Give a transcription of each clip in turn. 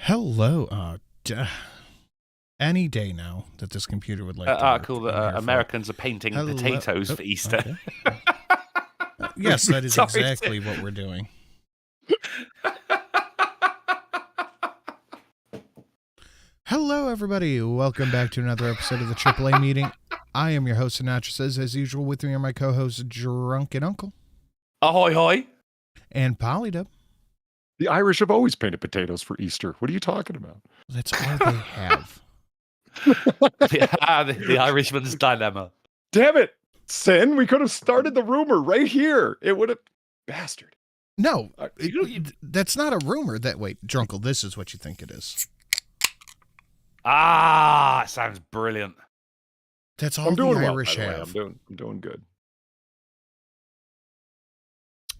Hello. Any day now that this computer would like to work. Cool that Americans are painting potatoes for Easter. Okay. Yes, that is exactly what we're doing. Hello, everybody. Welcome back to another episode of the AAA Meeting. I am your host, Rsist. As usual, with me are my co-hosts, Drunken Uncle. Ahoy, hoy. And Polydub. The Irish have always painted potatoes for Easter. What are you talking about? That's all they have. the Irishman's dilemma. Damn it, Sin. We could have started the rumor right here. It would have... Bastard. No, that's not a rumor. Wait, Drunkle, this is what you think it is. Ah, sounds brilliant. That's all the Irish have. I'm doing good.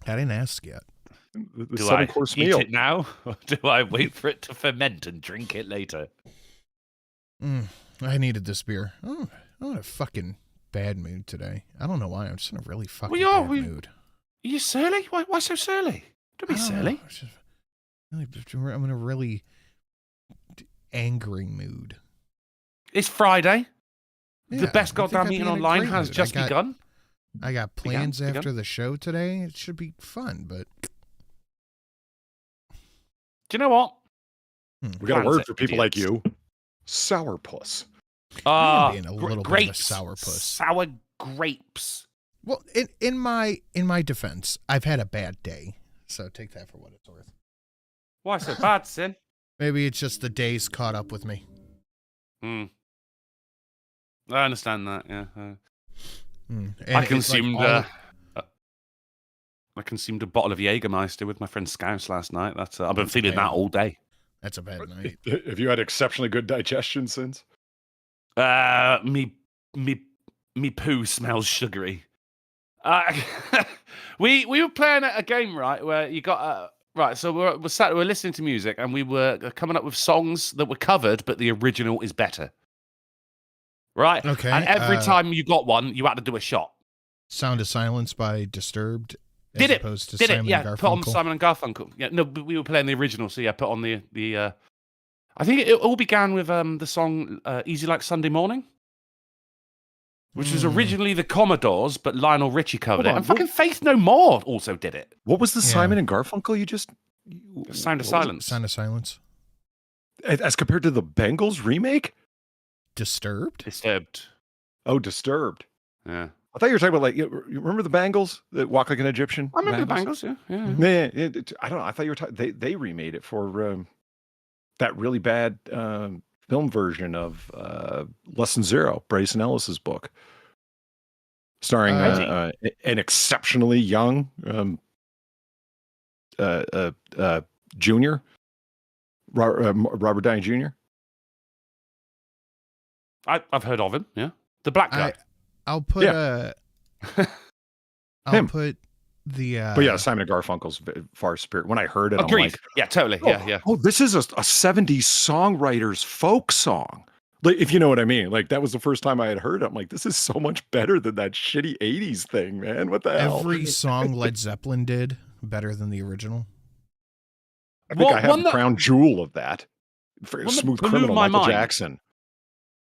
I didn't ask yet. The do I course eat meal. it now, or do I wait for it to ferment and drink it later? I needed this beer. Oh, I'm in a fucking bad mood today. I don't know why. I'm just in a really fucking bad mood. Are you surly? Why so surly? Don't be surly. I'm in a really angry mood. It's Friday. Yeah, the best goddamn meeting online has just begun. I got plans after the show today. It should be fun, but... Do you know what? We got a word for people like you. Sourpuss. Being a little bit of a sourpuss. Sour grapes. Well, in my defense, I've had a bad day, so take that for what it's worth. Why so bad, Sin? Maybe it's just the days caught up with me. I understand that. Yeah. I consumed a bottle of Jägermeister with my friend Scouse last night. I've been feeling that all day. That's a bad night. Have you had exceptionally good digestion since? Me poo smells sugary. We were playing a game, right, where you got right. So we're listening to music, and we were coming up with songs that were covered, but the original is better. Right. Okay. And every time you got one, you had to do a shot. Sound of Silence by Disturbed. Did it? Opposed to Did Simon it? Yeah. and Garfunkel. Put on Simon and Garfunkel. Yeah. No, but we were playing the original, so yeah. Put on the. I think it all began with the song "Easy Like Sunday Morning," which was originally the Commodores, but Lionel Richie covered it. And fucking Faith No More also did it. What was the Simon and Garfunkel you just... Sound of Silence. Sound of Silence. As compared to the Bengals remake? Disturbed? Oh, Disturbed. Yeah. I thought you were talking about, you remember the Bangles that walk like an Egyptian? I remember the Bangles, yeah. Man, I don't know. I thought you were talking... They remade it for that really bad film version of Lesson Zero, Bryson Ellis's book. Starring an exceptionally young junior, Robert Downey Jr. I've heard of him, yeah. The black guy. I'll put put the but yeah, Simon and Garfunkel's far superior. When I heard it, agreed. I'm like, yeah, totally. Yeah. Oh, this is a 70s songwriter's folk song. Like, if you know what I mean. Like, that was the first time I had heard it. I'm like, this is so much better than that shitty 80s thing, man. What the hell? Every song Led Zeppelin did better than the original. I think I have the crown jewel of that. Smooth Criminal, Michael Jackson.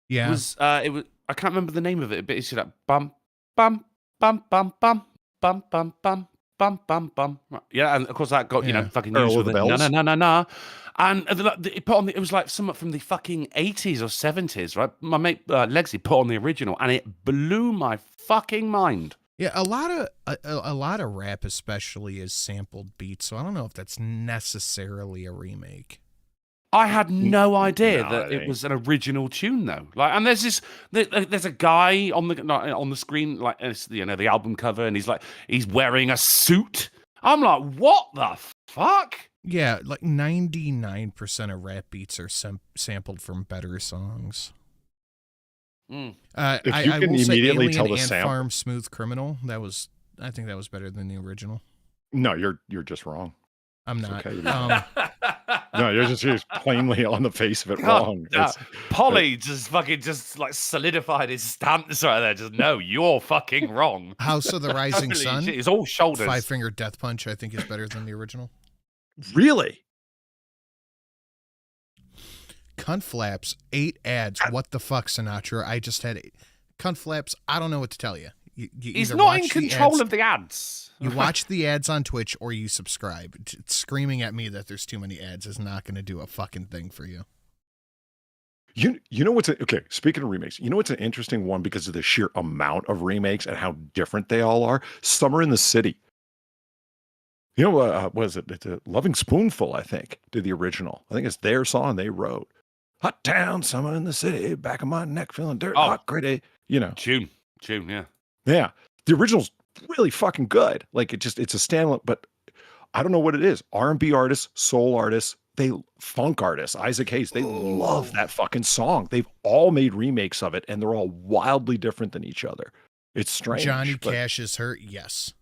Yeah. It was I can't remember the name of it, but it's like bum bum bum bum bum bum bum bum bum bum bum. Yeah, and of course that got fucking used with no. And it put on it was like something from the fucking 80s or 70s, right? My mate Legsy put on the original, and it blew my fucking mind. Yeah, a lot of rap especially is sampled beats, so I don't know if that's necessarily a remake. I had no idea that it was an original tune, though. Like, and there's a guy on the screen, like the album cover, and he's wearing a suit. I'm like, what the fuck? Yeah, like 99% of rap beats are sampled from better songs. If you I can will say immediately Alien tell the Ant sample, Farm Smooth Criminal. I think that was better than the original. No, you're just wrong. I'm not. Okay. No, you're just plainly on the face of it wrong. Polly just like solidified his stance right there. Just no, you're fucking wrong. House of the Rising Sun. It's all shoulders. Five Finger Death Punch, I think, is better than the original. Really? Cunt Flaps, 8 ads. What the fuck, Sinatra? I just had 8. Cunt Flaps, I don't know what to tell you. He's not in control of the ads. You watch the ads on Twitch or you subscribe. Screaming at me that there's too many ads is not going to do a fucking thing for you. You know what's okay? Speaking of remakes, you know what's an interesting one because of the sheer amount of remakes and how different they all are. Summer in the City. You know what is it? It's a Loving Spoonful, I think, did the original. I think it's their song they wrote. Hot town, summer in the city, back of my neck feeling dirt, hot, gritty. You know, June, yeah. Yeah, the original's really fucking good. Like it's a standalone, but I don't know what it is. R&B artists, soul artists, funk artists, Isaac Hayes, they love that fucking song. They've all made remakes of it, and they're all wildly different than each other. It's strange. Johnny Cash is hurt. Yes.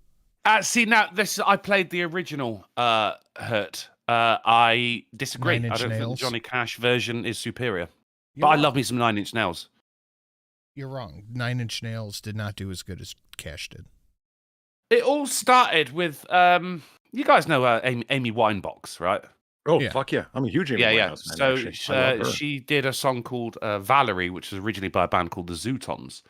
See now, I played the original Hurt. I disagree. I don't think the Johnny Cash version is superior. But I love me some 9 Inch Nails. You're wrong. 9 Inch Nails did not do as good as Cash did. It all started with you guys know Amy Winebox, right? Oh, yeah. Fuck yeah. I'm a huge Amy Winehouse fan. So she did a song called Valerie, which was originally by a band called the Zootons.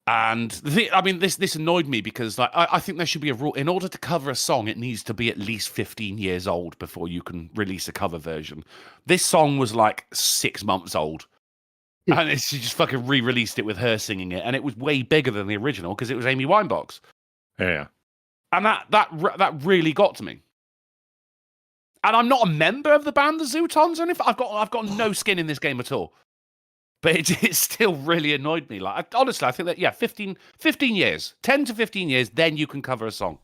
And this annoyed me because I think there should be a rule. In order to cover a song, it needs to be at least 15 years old before you can release a cover version. This song was like 6 months old. And she just fucking re-released it with her singing it. And it was way bigger than the original because it was Amy Winebox. Yeah. And that really got to me. And I'm not a member of the band The Zootons or anything. I've got no skin in this game at all. But it still really annoyed me. Honestly, I think that 15 years, 10 to 15 years, then you can cover a song.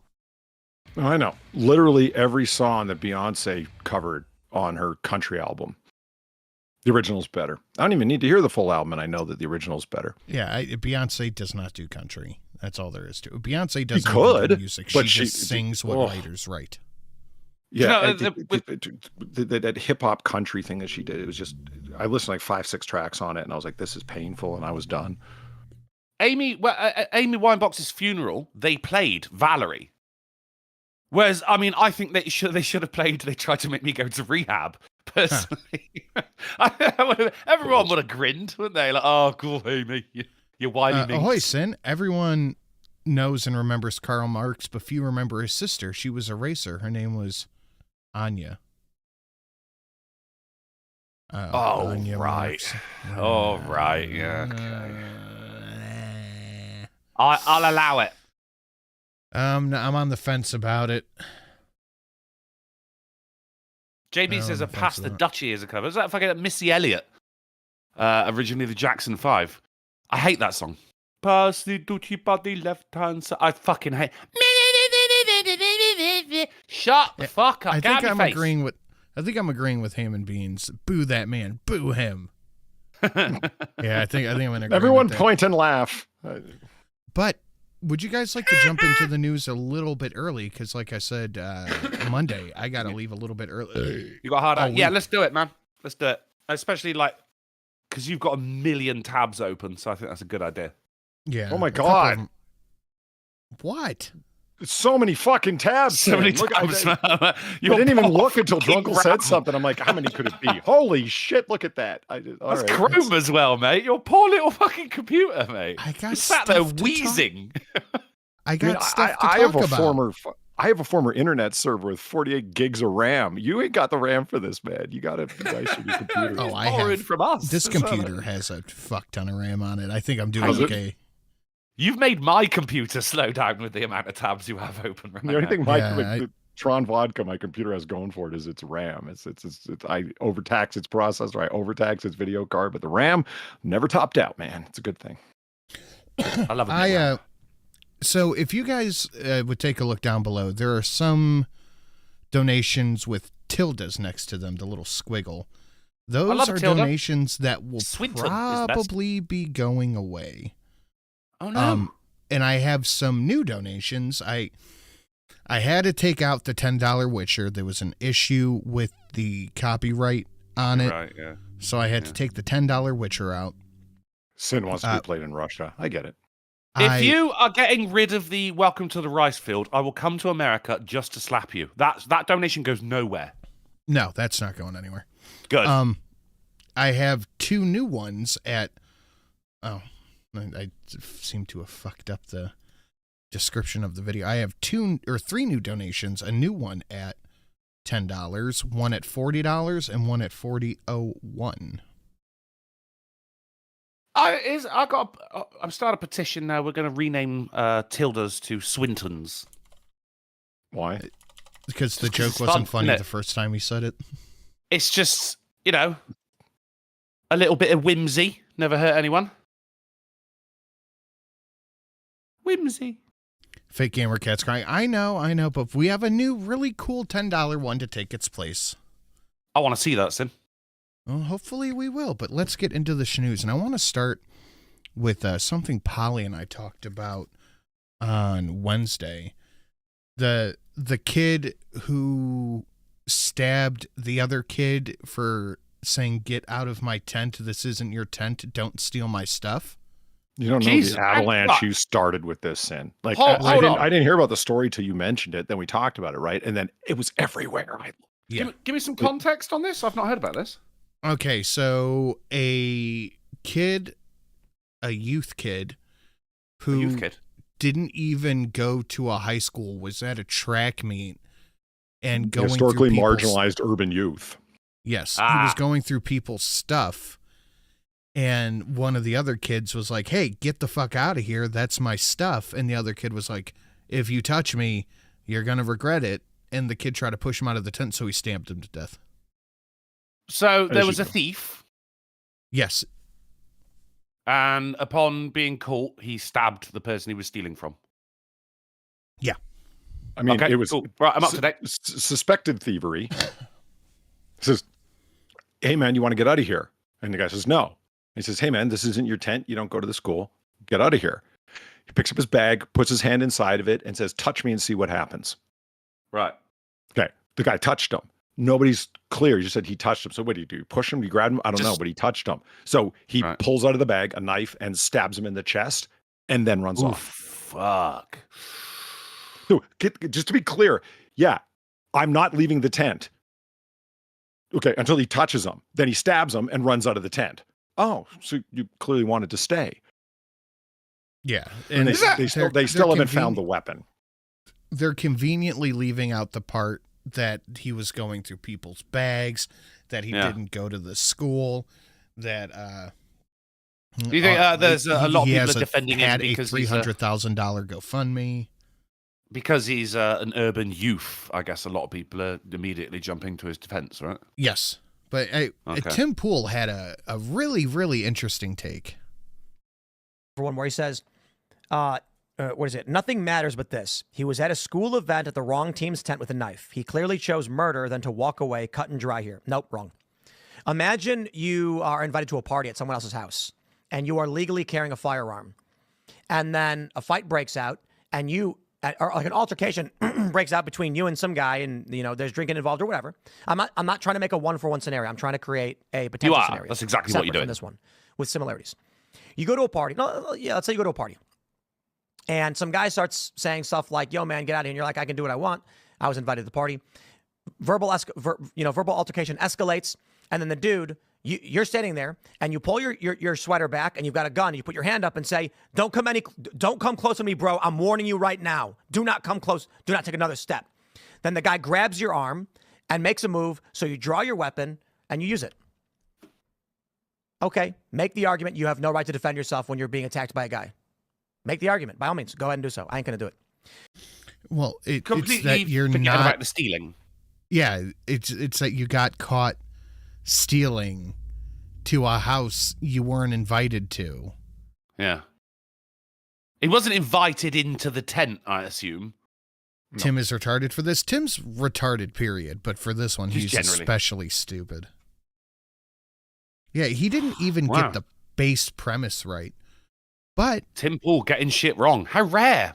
Oh, I know. Literally every song that Beyonce covered on her country album. The original's better. I don't even need to hear the full album, and I know that the original's better. Yeah, Beyonce does not do country. That's all there is to it. Beyonce doesn't do music. She just sings what writers write. Yeah, that hip hop country thing that she did, it was just, I listened to like 5-6 tracks on it, and I was like, this is painful, and I was done. Amy Winebox's funeral, they played Valerie. Whereas, I think they should have played, they tried to make me go to rehab. Personally, everyone would have grinned, wouldn't they? Like, oh, cool, Amy, you whiny minx. Ahoy, Sin. Everyone knows and remembers Karl Marx, but few remember his sister. She was a racer. Her name was Anya. Anya right. Marx. Oh, right. Yeah. Okay. I'll allow it. I'm on the fence about it. JB says a Pass the Dutchie is a cover. Is that fucking Missy Elliott? Originally the Jackson 5. I hate that song. Pass the Dutchie by the left hand side. I fucking hate. Shut the fuck up. I think I'm agreeing with Ham and Beans. Boo that man. Boo him. Yeah, I think I'm in agreement. Everyone point and laugh. But would you guys like to jump into the news a little bit early? Because, like I said, Monday, I got to leave a little bit early. You got hard out. Yeah, let's do it, man. Let's do it. Especially, because you've got a million tabs open, so I think that's a good idea. Yeah. Oh, my God. What? So many fucking tabs. So many tabs. I didn't even look until Drunkle said something. I'm like, how many could it be? Holy shit, look at that. That's Chrome as well, mate. Your poor little fucking computer, mate. I got you sat there wheezing. I got stuff to talk about. I have a former internet server with 48 gigs of RAM. You ain't got the RAM for this, man. You got to dice your computer. Oh, I have. From us. This computer has a fuck ton of RAM on it. I think I'm doing okay. You've made my computer slow down with the amount of tabs you have open right now. The only thing the Tron Vodka, my computer has going for it is its RAM. It's I overtax its processor, I overtax its video card, but the RAM never topped out, man. It's a good thing. I love it. So if you guys would take a look down below, there are some donations with tildes next to them, the little squiggle. Those are donations that will probably be going away. Oh no! And I have some new donations. I had to take out the $10 Witcher. There was an issue with the copyright on it. Right, yeah. So I had to take the $10 Witcher out. Sin wants to be played in Russia. I get it. If you are getting rid of the Welcome to the Rice Field, I will come to America just to slap you. That donation goes nowhere. No, that's not going anywhere. Good. I have 2 new ones at. Oh, I seem to have fucked up the description of the video. I have 2 or 3 new donations. A new one at $10, one at $40, and one at $40.01. I'm starting a petition now. We're going to rename Tildas to Swintons. Why? Because the joke wasn't funny the first time he said it. It's just, a little bit of whimsy. Never hurt anyone. Whimsy. Fake Gamer Cat's crying. I know, but we have a new really cool $10 one to take its place. I want to see that, Sim. Well, hopefully we will, but let's get into the schnews. And I want to start with something Polly and I talked about on Wednesday. The kid who stabbed the other kid for saying, "Get out of my tent. This isn't your tent. Don't steal my stuff." You don't know the avalanche you started with this, Sin. Like, I didn't hear about the story till you mentioned it. Then we talked about it, right? And then it was everywhere. Give me some context on this. I've not heard about this. Okay, so a youth kid who didn't even go to a high school, was at a track meet and going historically through marginalized urban youth. Yes, he was going through people's stuff. And one of the other kids was like, "Hey, get the fuck out of here. That's my stuff." And the other kid was like, "If you touch me, you're going to regret it." And the kid tried to push him out of the tent, so he stabbed him to death. So there was a thief. Yes. And upon being caught, he stabbed the person he was stealing from. Yeah. I mean, it was cool. Right, I'm up to date. Suspected thievery. Says, "Hey, man, you want to get out of here?" And the guy says, "No." He says, "Hey, man, this isn't your tent. You don't go to the school. Get out of here." He picks up his bag, puts his hand inside of it, and says, "Touch me and see what happens." Right. Okay. The guy touched him. Nobody's clear. You just said he touched him. So what do you do? Push him? Do you grab him? I don't know, but he touched him. So he pulls out of the bag a knife and stabs him in the chest and then runs off. Fuck. So just to be clear, yeah, I'm not leaving the tent. Okay, until he touches him. Then he stabs him and runs out of the tent. Oh, so you clearly wanted to stay. Yeah. And they still haven't found the weapon. They're conveniently leaving out the part that he was going through people's bags, that he didn't go to the school, that do you think there's a lot of people are defending him because he's a $300,000 GoFundMe? Because he's an urban youth, I guess a lot of people are immediately jumping to his defense, right? Yes. But Tim Pool had a really, really interesting take. For one where he says, what is it? "Nothing matters but this. He was at a school event at the wrong team's tent with a knife. He clearly chose murder than to walk away, cut and dry here." Nope, wrong. Imagine you are invited to a party at someone else's house and you are legally carrying a firearm. And then a fight breaks out and or like an altercation breaks out between you and some guy, and there's drinking involved or whatever. I'm not trying to make a 1-for-1 scenario. I'm trying to create a potential scenario. That's exactly what you're doing. From this one, with similarities. You go to a party. Let's say you go to a party, and some guy starts saying stuff like, "Yo, man, get out of here." And you're like, "I can do what I want. I was invited to the party." Verbal altercation escalates, and then the dude, you're standing there, and you pull your sweater back, and you've got a gun. You put your hand up and say, Don't come close to me, bro. I'm warning you right now. Do not come close. Do not take another step." Then the guy grabs your arm and makes a move, so you draw your weapon and you use it. Okay, make the argument you have no right to defend yourself when you're being attacked by a guy. Make the argument. By all means, go ahead and do so. I ain't going to do it. Well, it's completely that you're forget not about the stealing. Yeah, it's that you got caught stealing to a house you weren't invited to. Yeah. He wasn't invited into the tent, I assume. Tim is retarded for this. Tim's retarded, period. But for this one, he's especially stupid. Yeah, he didn't even get the base premise right. But Tim Pool getting shit wrong. How rare.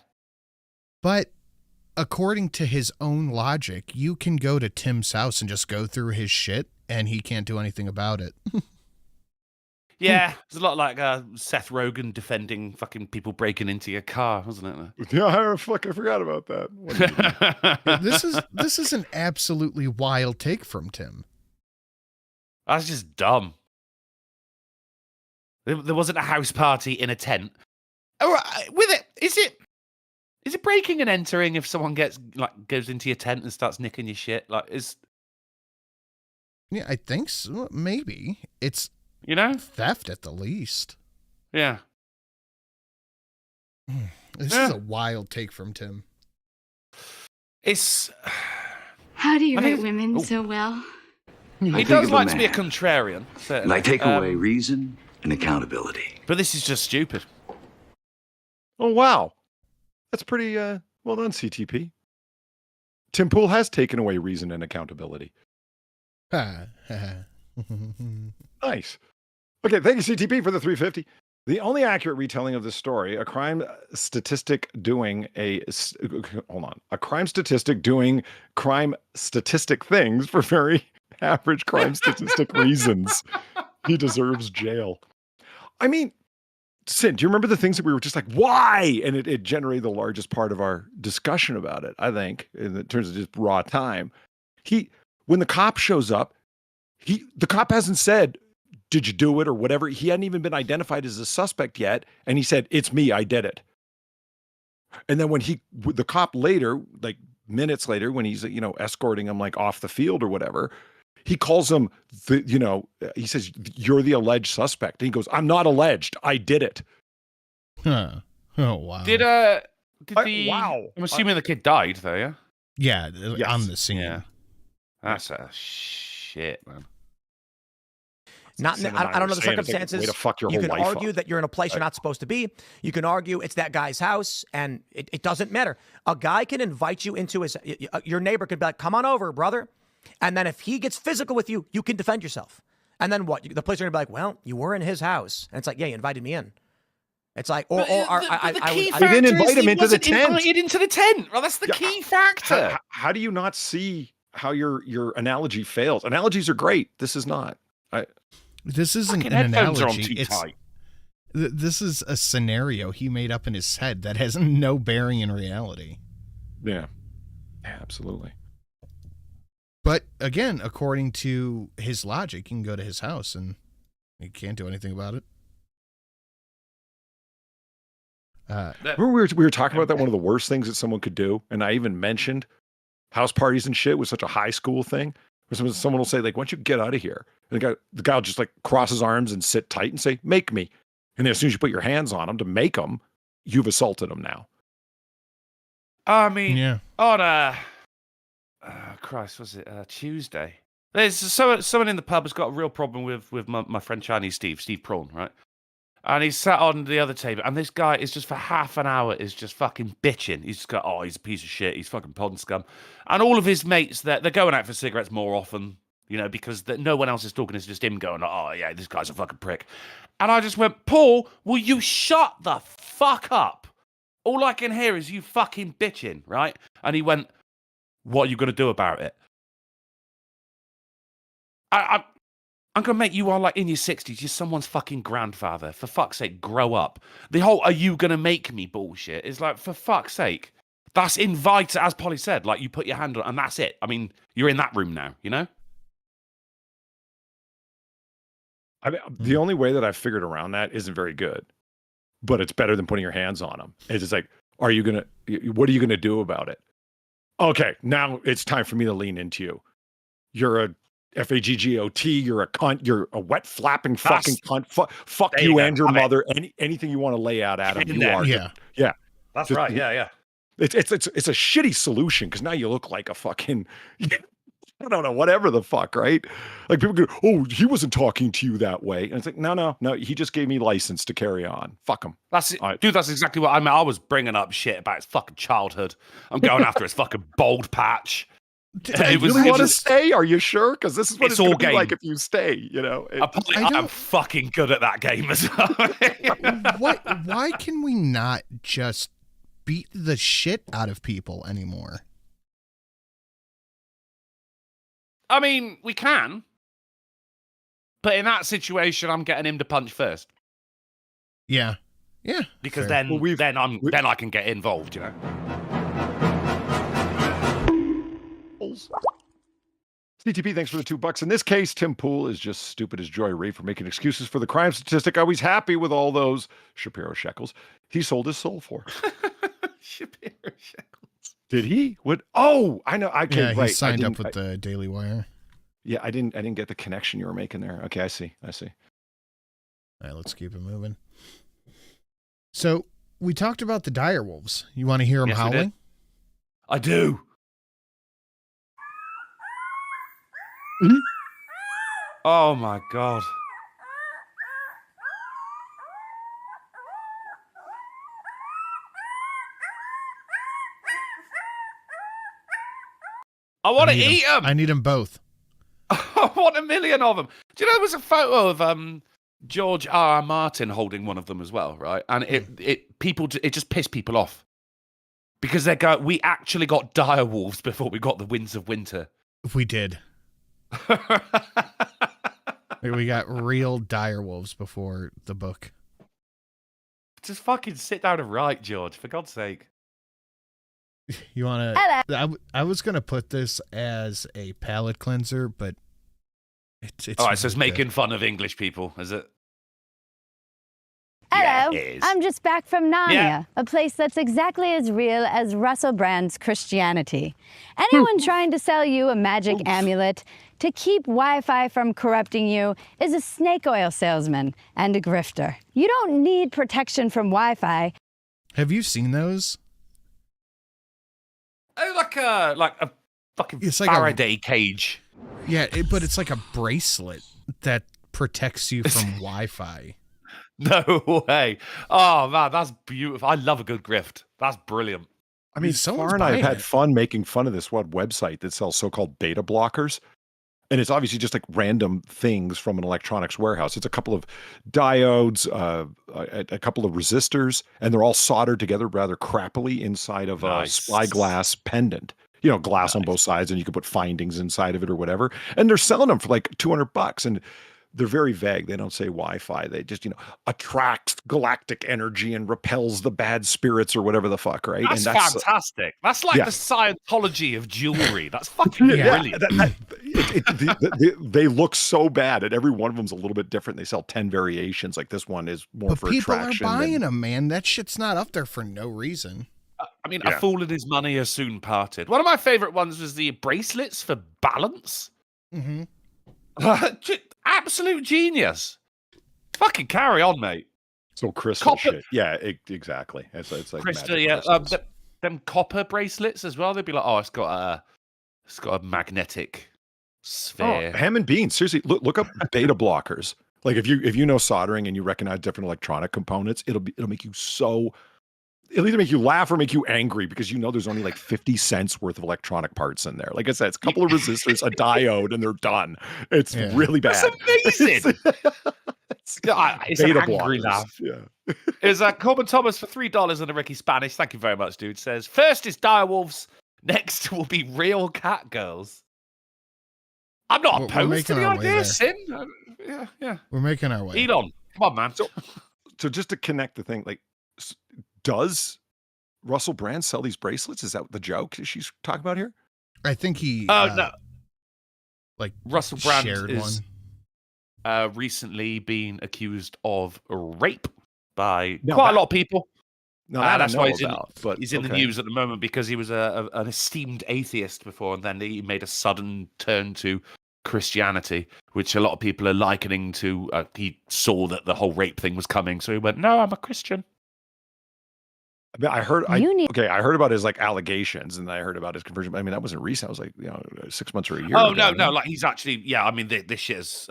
But according to his own logic, you can go to Tim's house and just go through his shit, and he can't do anything about it. Yeah, it's a lot like Seth Rogen defending fucking people breaking into your car, wasn't it? Yeah, I forgot about that. This is an absolutely wild take from Tim. That's just dumb. There wasn't a house party in a tent. With it, is it breaking and entering if someone goes into your tent and starts nicking your shit? Yeah, I think so. Maybe it's theft at the least. Yeah. This is a wild take from Tim. How do you rate women so well? He does like to be a contrarian. Certainly. And I take away reason and accountability. But this is just stupid. Oh, wow. That's pretty well done, CTP. Tim Pool has taken away reason and accountability. Nice. Okay, thank you, CTP, for the 350. The only accurate retelling of this story, a crime statistic doing crime statistic things for very average crime statistic reasons. He deserves jail. I mean, Sin, do you remember the things that we were just like, why? And it generated the largest part of our discussion about it, I think, in terms of just raw time. When the cop shows up, the cop hasn't said, did you do it or whatever? He hadn't even been identified as a suspect yet. And he said, it's me, I did it. And then when the cop later, like minutes later, when he's, escorting him like off the field or whatever, he calls him, he says, you're the alleged suspect. And he goes, I'm not alleged. I did it. Huh. Oh, wow. Wow. I'm assuming the kid died though, yeah? Yeah, yes. On the scene. Yeah. That's a shit, man. I don't know the circumstances. You can argue that you're in a place you're not supposed to be. You can argue it's that guy's house, and it doesn't matter. A guy can invite you into your neighbor could be like, come on over, brother. And then if he gets physical with you, you can defend yourself. And then what? The police are going to be like, well, you were in his house. And it's like, yeah, you invited me in. It's like, they didn't invite him into the tent. Invited into the tent. Well, that's the key factor. How do you not see how your analogy fails? Analogies are great. This is not. This isn't an analogy. This is a scenario he made up in his head that has no bearing in reality. Yeah, absolutely. But again, according to his logic, you can go to his house and you can't do anything about it. Remember we were talking about that, one of the worst things that someone could do, and I even mentioned house parties and shit was such a high school thing. Where someone will say, like, why don't you get out of here? And the guy will just like cross his arms and sit tight and say, make me. And then as soon as you put your hands on him to make him, you've assaulted him now. I mean, yeah. On Christ, was it Tuesday? There's someone in the pub has got a real problem with my friend Chinese Steve Prawn, right? And he's sat on the other table, and this guy is just for half an hour is just fucking bitching. He's just got, he's a piece of shit. He's fucking pond scum. And all of his mates, they're going out for cigarettes more often, because no one else is talking. It's just him going, oh yeah, this guy's a fucking prick. And I just went, Paul, will you shut the fuck up? All I can hear is you fucking bitching, right? And he went, what are you going to do about it? I'm going to make you are like in your 60s. You're someone's fucking grandfather. For fuck's sake, grow up. The whole are you going to make me bullshit is like, for fuck's sake. That's invite, as Polly said, like you put your hand on and that's it. I mean, you're in that room now, I mean, the only way that I've figured around that isn't very good, but it's better than putting your hands on them. It's just like, what are you going to do about it? Okay, now it's time for me to lean into you. You're a FAGGOT, you're a cunt, you're a wet flapping fucking cunt. Fuck you and your mother. Anything you want to lay out at him, you are. Yeah. That's just, right. Yeah. It's a shitty solution because now you look like a fucking I don't know, whatever the fuck, right? Like people go, oh, he wasn't talking to you that way. And it's like, no, he just gave me license to carry on. Fuck him. That's it. Dude, that's exactly what I mean. I was bringing up shit about his fucking childhood. I'm going after his fucking bald patch. Do you really want to stay? Are you sure? Because this is what it's going to be like if you stay, I'm fucking good at that game as well. Why can we not just beat the shit out of people anymore? I mean, we can. But in that situation, I'm getting him to punch first. Yeah. Because then I can get involved, CTP, thanks for the $2. In this case, Tim Pool is just stupid as Joy Ray for making excuses for the crime statistic. I was happy with all those Shapiro shekels he sold his soul for. Shapiro shekels. Did he? What? Oh, I know. Okay, he signed up with the Daily Wire. Yeah, I didn't get the connection you were making there. Okay, I see. All right, let's keep it moving. So we talked about the Direwolves. You want to hear them howling? I do. Oh my God. I want to eat them. I need them both. I want 1 million of them. Do you know there was a photo of George R.R. Martin holding one of them as well, right? And it just pissed people off because we actually got Direwolves before we got the Winds of Winter. We did. We got real Direwolves before the book. Just fucking sit down and write, George, for God's sake. You want to? I was going to put this as a palate cleanser, but it's all right, so it's making fun of English people, is it? Hello, yeah, I'm just back from Narnia, a place that's exactly as real as Russell Brand's Christianity. Anyone trying to sell you a magic amulet to keep Wi-Fi from corrupting you is a snake oil salesman and a grifter. You don't need protection from Wi-Fi. Have you seen those? Oh, like a fucking Faraday cage. Yeah, but it's like a bracelet that protects you from Wi-Fi. No way. Oh, man, that's beautiful. I love a good grift. That's brilliant. I mean, Far and I have had fun making fun of this website that sells so-called beta blockers. And it's obviously just like random things from an electronics warehouse. It's a couple of diodes, a couple of resistors, and they're all soldered together rather crappily inside of a spyglass pendant. You know, glass on both sides, and you can put findings inside of it or whatever. And they're selling them for like $200. And they're very vague. They don't say Wi-Fi. They just, attracts galactic energy and repels the bad spirits or whatever the fuck, right? That's fantastic. That's like the Scientology of jewelry. That's fucking brilliant. They look so bad, and every one of them's a little bit different. They sell 10 variations. Like this one is more for attraction. People are buying them, man. That shit's not up there for no reason. I mean, a fool and his money are soon parted. One of my favorite ones was the bracelets for balance. Mm-hmm. Absolute genius. Fucking carry on, mate. So crystal shit. Yeah, exactly. It's like crystal. Yeah, them copper bracelets as well. They'd be like, oh, it's got a magnetic sphere. Oh, ham and beans. Seriously, look up beta blockers. Like if you know soldering and you recognize different electronic components, it'll make you so. It'll either make you laugh or make you angry because there's only like 50 cents worth of electronic parts in there. Like I said, it's a couple of resistors, a diode, and they're done. It's really bad. That's amazing. It's an angry laugh. Yeah. Is Corbin Thomas for $3 and a Ricky Spanish. Thank you very much, dude. Says first is Direwolves, next will be real cat girls. I'm not opposed to the idea, Sin. Yeah. We're making our way. Elon, come on, man. So just to connect the thing, like. Does Russell Brand sell these bracelets? Is that the joke she's talking about here? I think he. No. Like Russell Brand shared is recently been accused of rape by quite a lot of people. No, that's why he's in the news at the moment because he was an esteemed atheist before, and then he made a sudden turn to Christianity, which a lot of people are likening to. He saw that the whole rape thing was coming, so he went, "No, I'm a Christian." I mean, I heard about his like allegations, and I heard about his conversion. I mean, that wasn't recent. I was like, 6 months or a year. Oh ago, no, like he's actually, I mean, this shit is.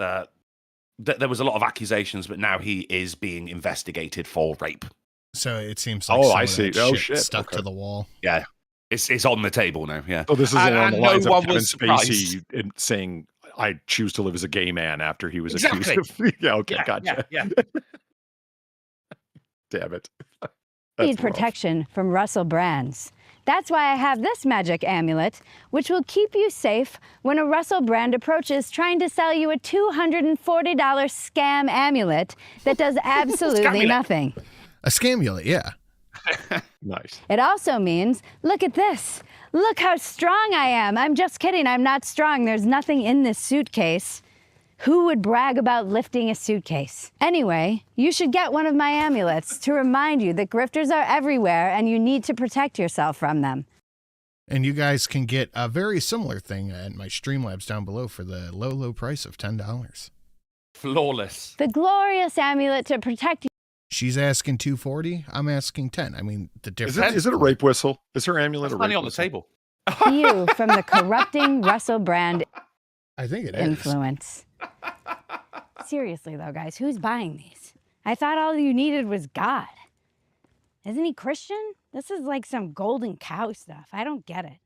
There was a lot of accusations, but now he is being investigated for rape. So it seems like I see. Oh shit, stuck to the wall. Yeah, it's on the table now. Yeah. So this is along the lines of Kevin Spacey saying, "I choose to live as a gay man" after he was accused of. Yeah. Okay. Gotcha. Yeah. Damn it. Need protection from Russell Brands. That's why I have this magic amulet, which will keep you safe when a Russell Brand approaches trying to sell you a $240 scam amulet that does absolutely nothing. A scamulet, yeah. Nice. It also means, look at this. Look how strong I am. I'm just kidding. I'm not strong. There's nothing in this suitcase. Who would brag about lifting a suitcase? Anyway, you should get one of my amulets to remind you that grifters are everywhere and you need to protect yourself from them. And you guys can get a very similar thing at my Streamlabs down below for the low, low price of $10. Flawless. The glorious amulet to protect you. She's asking $240. I'm asking $10. I mean, the difference. Is it a rape whistle? Is her amulet That's a rape money on the whistle? table. You from the corrupting Russell Brand I think it is. influence. Seriously, though, guys, who's buying these? I thought all you needed was God. Isn't he Christian? This is like some golden cow stuff. I don't get it.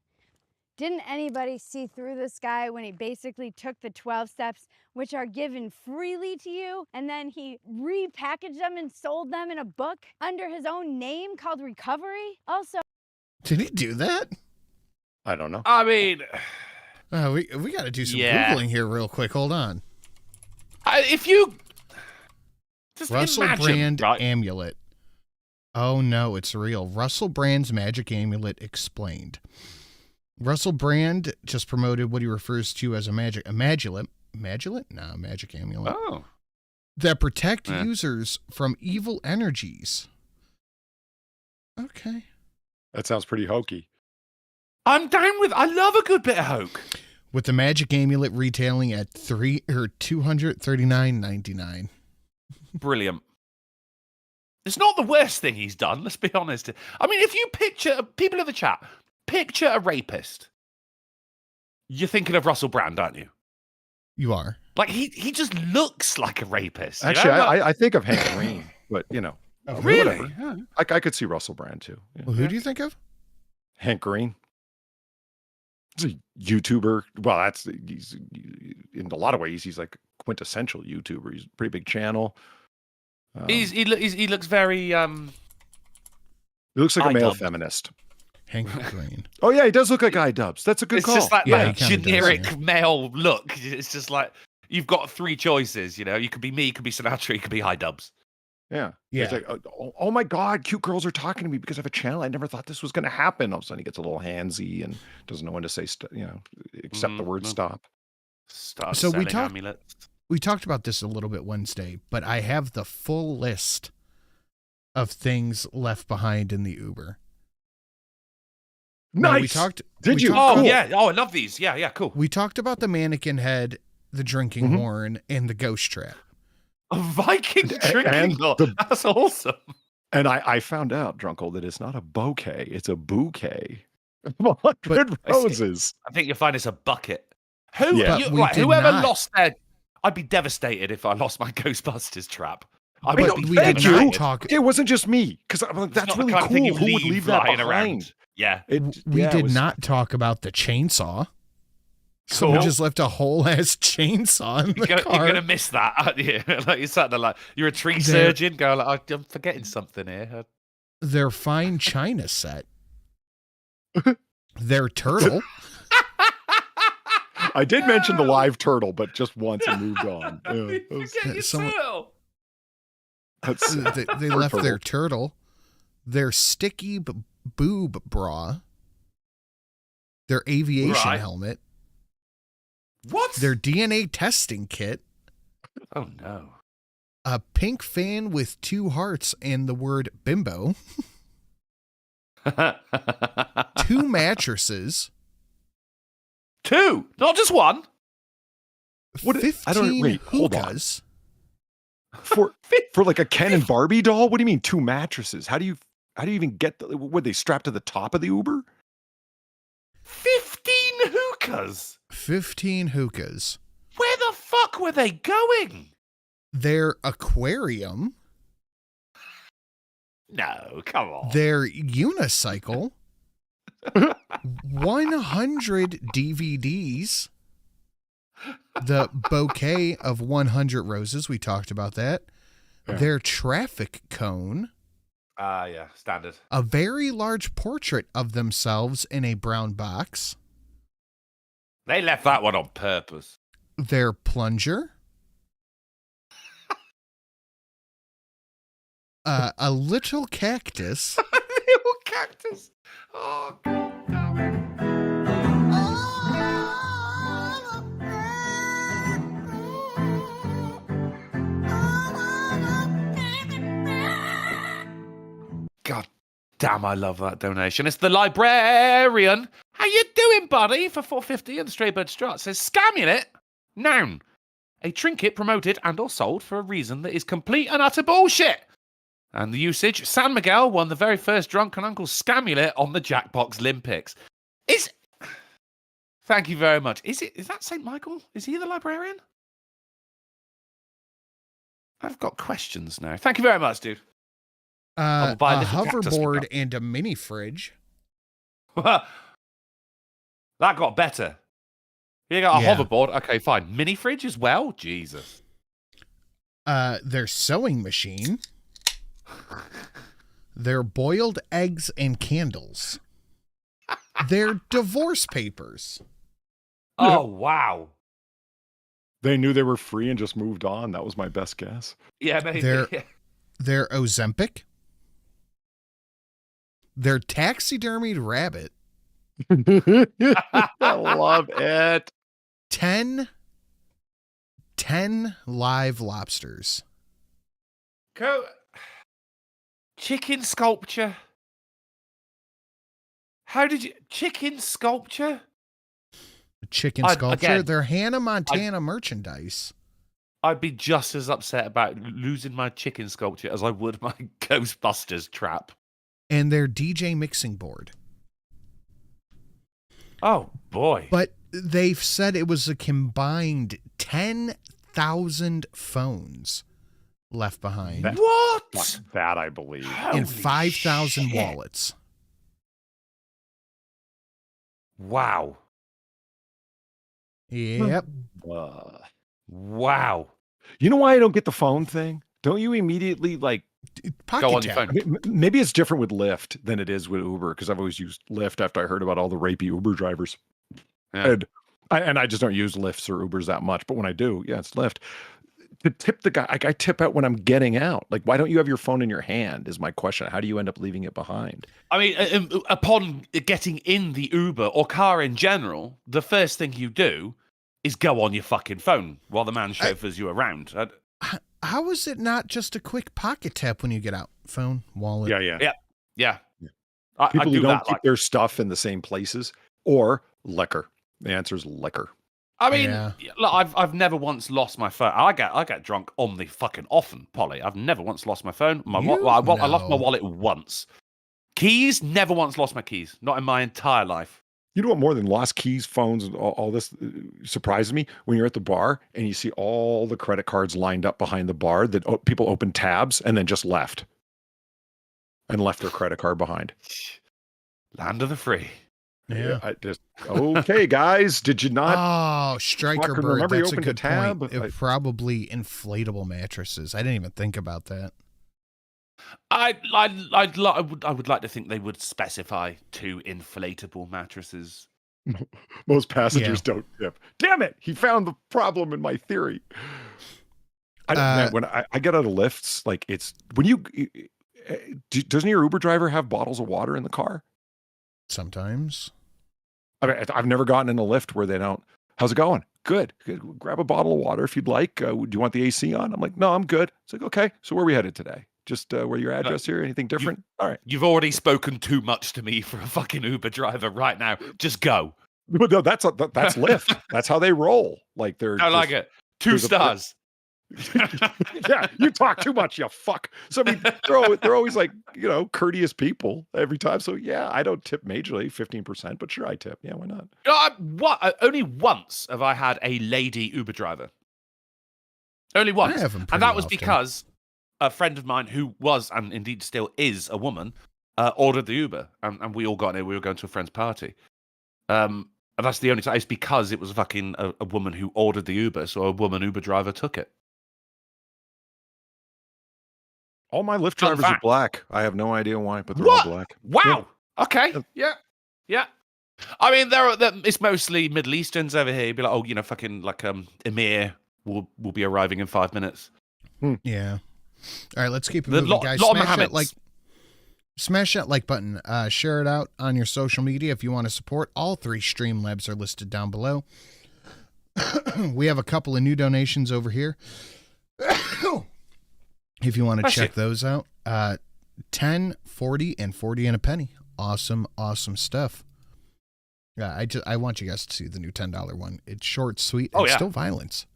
Didn't anybody see through this guy when he basically took the 12 steps, which are given freely to you, and then he repackaged them and sold them in a book under his own name called Recovery? Also, Did he do that? I don't know. I mean, We got to do some Googling here real quick. Hold on. if you just Russell imagine, Brand right? amulet. Oh no, it's real. Russell Brand's magic amulet explained. Russell Brand just promoted what he refers to as a magic amulet. No, magic amulet. Oh. That protect users from evil energies. Okay. That sounds pretty hokey. I'm down with. I love a good bit of hoke. With the magic amulet retailing at $239.99. Brilliant. It's not the worst thing he's done, let's be honest. I mean, if you picture, people in the chat, picture a rapist, you're thinking of Russell Brand, aren't you? You are. Like, he just looks like a rapist. You Actually, know? I think of Hank Green, but, you know. Really? Whatever. I could see Russell Brand, too. Yeah. Well, who do you think of? Hank Green. He's a YouTuber. Well, he's in a lot of ways, he's like a quintessential YouTuber. He's a pretty big channel. He looks very... He looks like a male dub. feminist. Hank Green. Oh, yeah, he does look like iDubbbz. That's a good It's call. just like Yeah, that he kinda generic does, male look. It's just like, you've got three choices, you know? You could be me, you could be Sinatra, you could be iDubbbz. Yeah. Yeah. It's like, oh my God, cute girls are talking to me because I have a channel. I never thought this was going to happen. All of a sudden he gets a little handsy and doesn't know when to say, except the word stop. Start So we selling amulets. We talked about this a little bit Wednesday, but I have the full list of things left behind in the Uber. Nice. Now, we talked. Did you? Oh, Cool. yeah. Oh, I love these. Yeah, cool. We talked about the mannequin head, the drinking horn, and the ghost trap. A Viking drinking and horn. That's awesome. And I found out, Drunkle, that it's not a bouquet, it's a bouquet of 100 roses. I think you'll find it's a bucket. Who? Yeah. But we did whoever not. lost their... I'd be devastated if I lost my Ghostbusters trap. I But would be we did devastated. not talk. It wasn't just me, because I'm like, It's that's not the really kind of thing cool. you Who would leave that lying behind? around. Yeah. We did not talk about the chainsaw. So we Cool. just left a whole ass chainsaw in the You're car. gonna miss that, aren't you? Like you're sat there like you're a tree surgeon going like, I'm forgetting something here. Their fine china set. Their turtle. I did mention the live turtle, but just once and moved on. Yeah, that was- Forget your someone- turtle. that's- they left their turtle. Their sticky boob bra. Their aviation Right. helmet. What? Their DNA testing kit. Oh no. A pink fan with 2 hearts and the word bimbo. 2 mattresses. 2, not just one. What- 15 I don't- wait, hold on. hookahs. for like a Ken and Barbie doll. What do you mean 2 mattresses? How do you even get were they strapped to the top of the Uber? 15 hookahs. 15 hookahs. Where the fuck were they going? Their aquarium. No, come on. Their unicycle. 100 DVDs. The bouquet of 100 roses. We talked about that. Yeah. Their traffic cone. Yeah, standard. A very large portrait of themselves in a brown box. They left that one on purpose. Their plunger. A little cactus. Little cactus. Oh, God damn it. Damn, I love that donation. It's the librarian. How you doing, buddy? For $4.50 and the Straybird Strut says, Scamulet, noun. A trinket promoted and or sold for a reason that is complete and utter bullshit. And the usage, San Miguel won the very first Drunken Uncle Scamulet on the Jackbox Olympics. Thank you very much. Is that St. Michael? Is he the librarian? I've got questions now. Thank you very much, dude. A hoverboard and a mini fridge. That got better. You got a hoverboard. Okay, fine. Mini fridge as well? Jesus. Their sewing machine. Their boiled eggs and candles. Their divorce papers. Oh, wow. They knew they were free and just moved on. That was my best guess. Yeah, maybe. Their Ozempic. Their taxidermied rabbit. I love it. 10 live lobsters. Chicken sculpture. How did you... Chicken sculpture? Chicken sculpture. They're Hannah Montana merchandise. I'd be just as upset about losing my chicken sculpture as I would my Ghostbusters trap. And their DJ mixing board. Oh, boy. But they've said it was a combined 10,000 phones left behind. What? That I believe. And 5,000 wallets. Wow. Yep. Wow. You know why I don't get the phone thing? Don't you immediately go on your phone? I mean, maybe it's different with Lyft than it is with Uber because I've always used Lyft after I heard about all the rapey Uber drivers. Yeah. And I just don't use Lyfts or Ubers that much. But when I do, it's Lyft. To tip the guy, I tip out when I'm getting out. Like, why don't you have your phone in your hand is my question. How do you end up leaving it behind? I mean, upon getting in the Uber or car in general, the first thing you do is go on your fucking phone while the man chauffeurs you around. How is it not just a quick pocket tap when you get out? Phone, wallet. Yeah. People who don't keep their stuff in the same places or liquor. The answer is liquor. I mean, look, I've never once lost my phone. I get drunk on the fucking often, Polly. I've never once lost my phone. I lost my wallet once. Keys, never once lost my keys. Not in my entire life. You know what more than lost keys, phones, and all this surprises me? When you're at the bar and you see all the credit cards lined up behind the bar that people open tabs and then just left. And left their credit card behind. Land of the free. Yeah. Okay, guys, did you not? Oh, Striker Bird, that's a good tab? point. Probably inflatable mattresses. I didn't even think about that. I would like to think they would specify 2 inflatable mattresses. Most passengers don't tip. Damn it! He found the problem in my theory. When I get out of lifts, like it's when you doesn't your Uber driver have bottles of water in the car? Sometimes. I mean, I've never gotten in a lift where they don't. How's it going? Good. Grab a bottle of water if you'd like. Do you want the AC on? I'm like, no, I'm good. It's like, okay. So where are we headed today? Just where your address here? Anything different? All right. You've already spoken too much to me for a fucking Uber driver right now. Just go. But no, that's Lyft. That's how they roll. Like they're. I like it. 2 stars. Yeah, you talk too much, you fuck. So I mean, they're always like, courteous people every time. So yeah, I don't tip majorly, 15%, but sure I tip. Yeah, why not? Only once have I had a lady Uber driver. Only once, and that was because a friend of mine who was and indeed still is a woman ordered the Uber, and we all got in. We were going to a friend's party. And that's the only time. It's because it was fucking a woman who ordered the Uber, so a woman Uber driver took it. All my Lyft drivers are black. I have no idea why, but they're all black. Wow. Yeah. Okay. Yeah. I mean, it's mostly Middle Easterns over here. You'd be like, fucking like Emir will be arriving in 5 minutes. Yeah. All right, let's keep it moving, guys. Smash that like button. Share it out on your social media if you want to support. All 3 Streamlabs are listed down below. We have a couple of new donations over here. If you want to check those out. 10, 40, and 40 and a penny. Awesome stuff. Yeah, I want you guys to see the new $10 one. It's short, sweet, and still violence.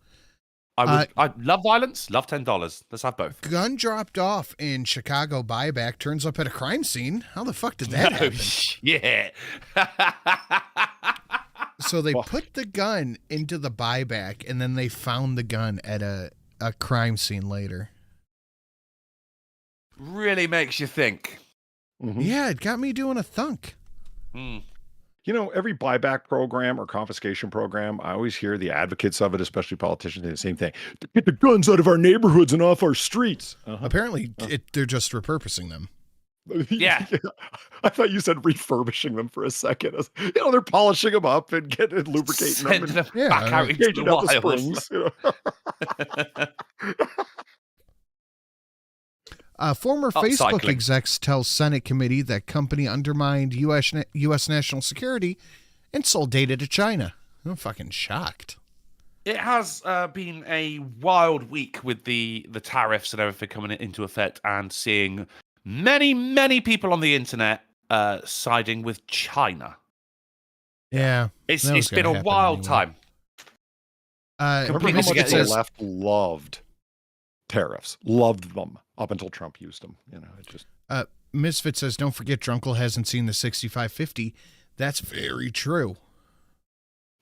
I love violence, love $10. Let's have both. Gun dropped off in Chicago buyback turns up at a crime scene. How the fuck did that happen? Yeah. So they put the gun into the buyback, and then they found the gun at a crime scene later. Really makes you think. Mm-hmm. Yeah, it got me doing a thunk. Mm. You know, every buyback program or confiscation program, I always hear the advocates of it, especially politicians, say the same thing. Get the guns out of our neighborhoods and off our streets. Apparently, they're just repurposing them. Yeah. I thought you said refurbishing them for a second. You know, they're polishing them up and lubricating them. And back out into the out the wild. springs. You know? Former Facebook execs tell Senate committee that company undermined U.S. national security and sold data to China. I'm fucking shocked. It has been a wild week with the tariffs and everything coming into effect, and seeing many people on the internet siding with China. Yeah. It's been a wild time. Remember how much the left loved tariffs, loved them up until Trump used them. You know, it just. Misfit says, "Don't forget, Drunkle hasn't seen the 6550." That's very true.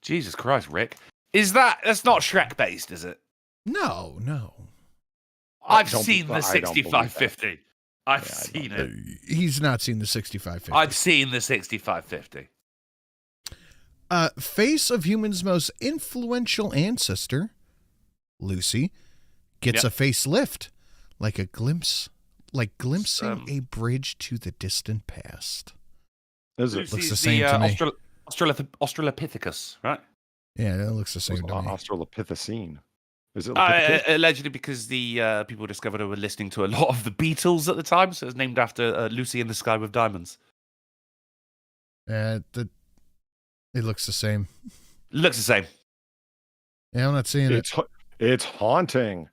Jesus Christ, Rick, that's not Shrek based, is it? No. I've seen the 6550. I've seen it. He's not seen the 6550. I've seen the 6550. Face of humans' most influential ancestor, Lucy, gets a facelift, like glimpsing a bridge to the distant past. It looks the same to me. Australopithecus, right? Yeah, it looks the same to me. Australopithecine. Is it allegedly because the people discovered they were listening to a lot of the Beatles at the time, so it's named after Lucy in the Sky with Diamonds. It looks the same. Looks the same. Yeah, I'm not seeing it. It's haunting.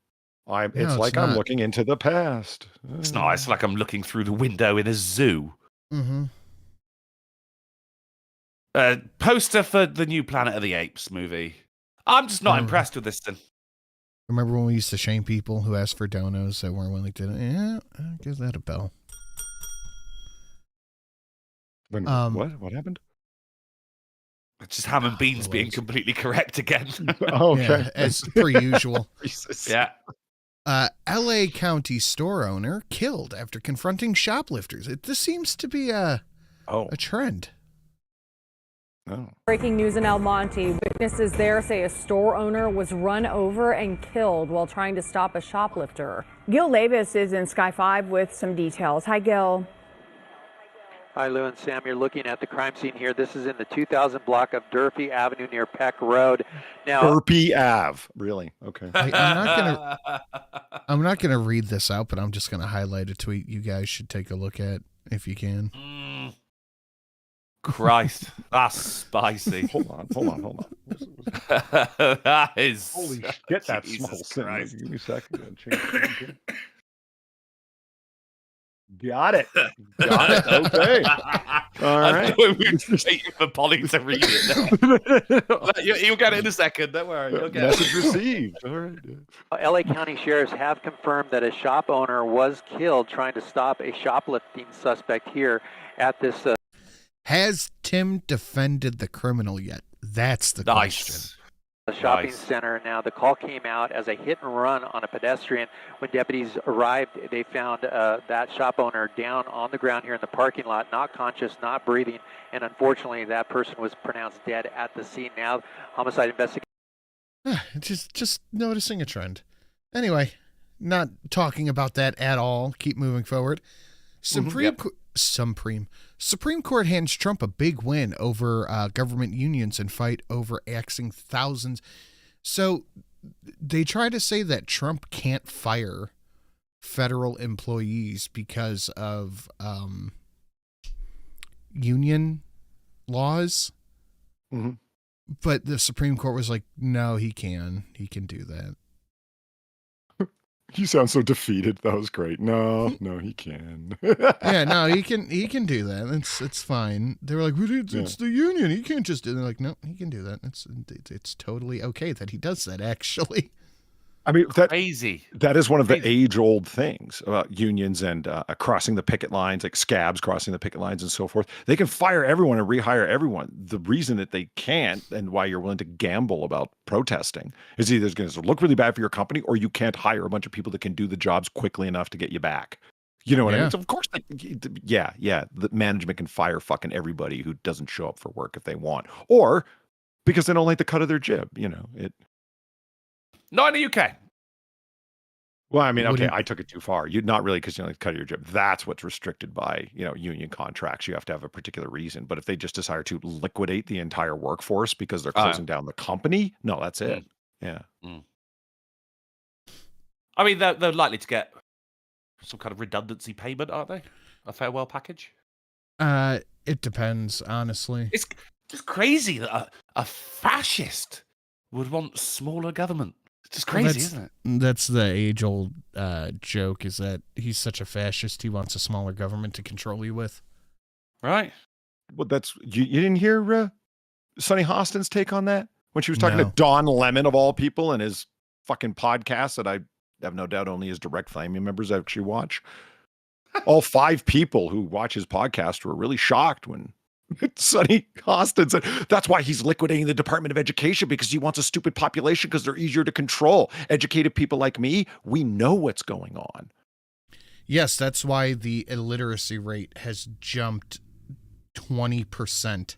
It's like I'm looking into the past. It's not. It's like I'm looking through the window in a zoo. Mm-hmm. Poster for the new Planet of the Apes movie. I'm just not impressed with this thing. Remember when we used to shame people who asked for donos that weren't willing to? Yeah, I'll give that a bell. What happened? Just ham and beans being completely correct again. Okay. Yeah, as per usual. Yeah. LA County store owner killed after confronting shoplifters. This seems to be a trend. Oh. Breaking news in El Monte. Witnesses there say a store owner was run over and killed while trying to stop a shoplifter. Gil Levis is in Sky 5 with some details. Hi, Gil. Hi, Lou and Sam. You're looking at the crime scene here. This is in the 2000 block of Durfee Avenue near Peck Road. Now, Durfee Ave. Really? Okay. I'm not gonna read this out, but I'm just gonna highlight a tweet you guys should take a look at if you can. Christ, that's spicy. Hold on. That is holy shit. That Jesus smells. Christ. Give me a second. Change. Got it. Okay. All right. We were just waiting for Polly to read it. You'll get it in a second. Don't worry. You'll get Message received. All right. LA County sheriffs have confirmed that a shop owner was killed trying to stop a shoplifting suspect here at this. Has Tim defended the criminal yet? That's the question. The shopping center. Now, the call came out as a hit and run on a pedestrian. When deputies arrived, they found that shop owner down on the ground here in the parking lot, not conscious, not breathing, and unfortunately, that person was pronounced dead at the scene. Now, homicide investigation. Just noticing a trend. Anyway, not talking about that at all. Keep moving forward. Supreme Court hands Trump a big win over government unions and fight over axing thousands. So they try to say that Trump can't fire federal employees because of union laws. Mm-hmm. But the Supreme Court was like, no, he can do that. You sound so defeated. That was great. No, he can. Yeah, no, he can do that. It's fine. They were like, it's the union. He can't just do that. They're like, no, he can do that. It's totally okay that he does that, actually. I mean, crazy. That is one of the age-old things about unions and crossing the picket lines, like scabs crossing the picket lines and so forth. They can fire everyone and rehire everyone. The reason that they can't, and why you're willing to gamble about protesting, is either it's going to look really bad for your company, or you can't hire a bunch of people that can do the jobs quickly enough to get you back. You know what I mean? So of course, the management can fire fucking everybody who doesn't show up for work if they want, or because they don't like the cut of their jib. You know it. Not in the UK. Well, I mean, okay, I took it too far. You're not really, because you don't cut your jib. That's what's restricted by, union contracts. You have to have a particular reason. But if they just decide to liquidate the entire workforce because they're closing down the company, no, that's it. Yeah. I mean, they're likely to get some kind of redundancy payment, aren't they? A farewell package? It depends, honestly. It's just crazy that a fascist would want smaller government. It's just crazy, isn't it? That's the age-old joke, is that he's such a fascist, he wants a smaller government to control you with. Right. Well, that's you didn't hear Sonny Hostin's take on that? When she was talking to Don Lemon, of all people, and his fucking podcast that I have no doubt only his Direct Family members actually watch. All 5 people who watch his podcast were really shocked when Sonny Hostin said that's why he's liquidating the Department of Education, because he wants a stupid population because they're easier to control. Educated people like me, we know what's going on. Yes, that's why the illiteracy rate has jumped 20%.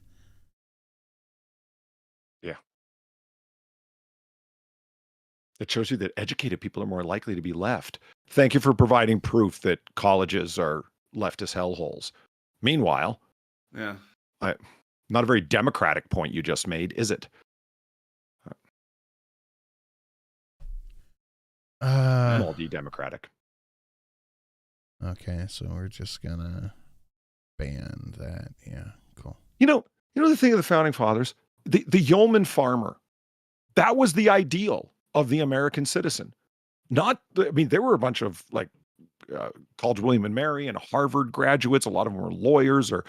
Yeah. It shows you that educated people are more likely to be left. Thank you for providing proof that colleges are leftist hellholes. Meanwhile, not a very democratic point you just made, is it? Small d democratic. Okay, so we're just gonna ban that. Yeah, cool. You know the thing of the founding fathers, the yeoman farmer, that was the ideal of the American citizen. There were a bunch of College William and Mary and Harvard graduates. A lot of them were lawyers or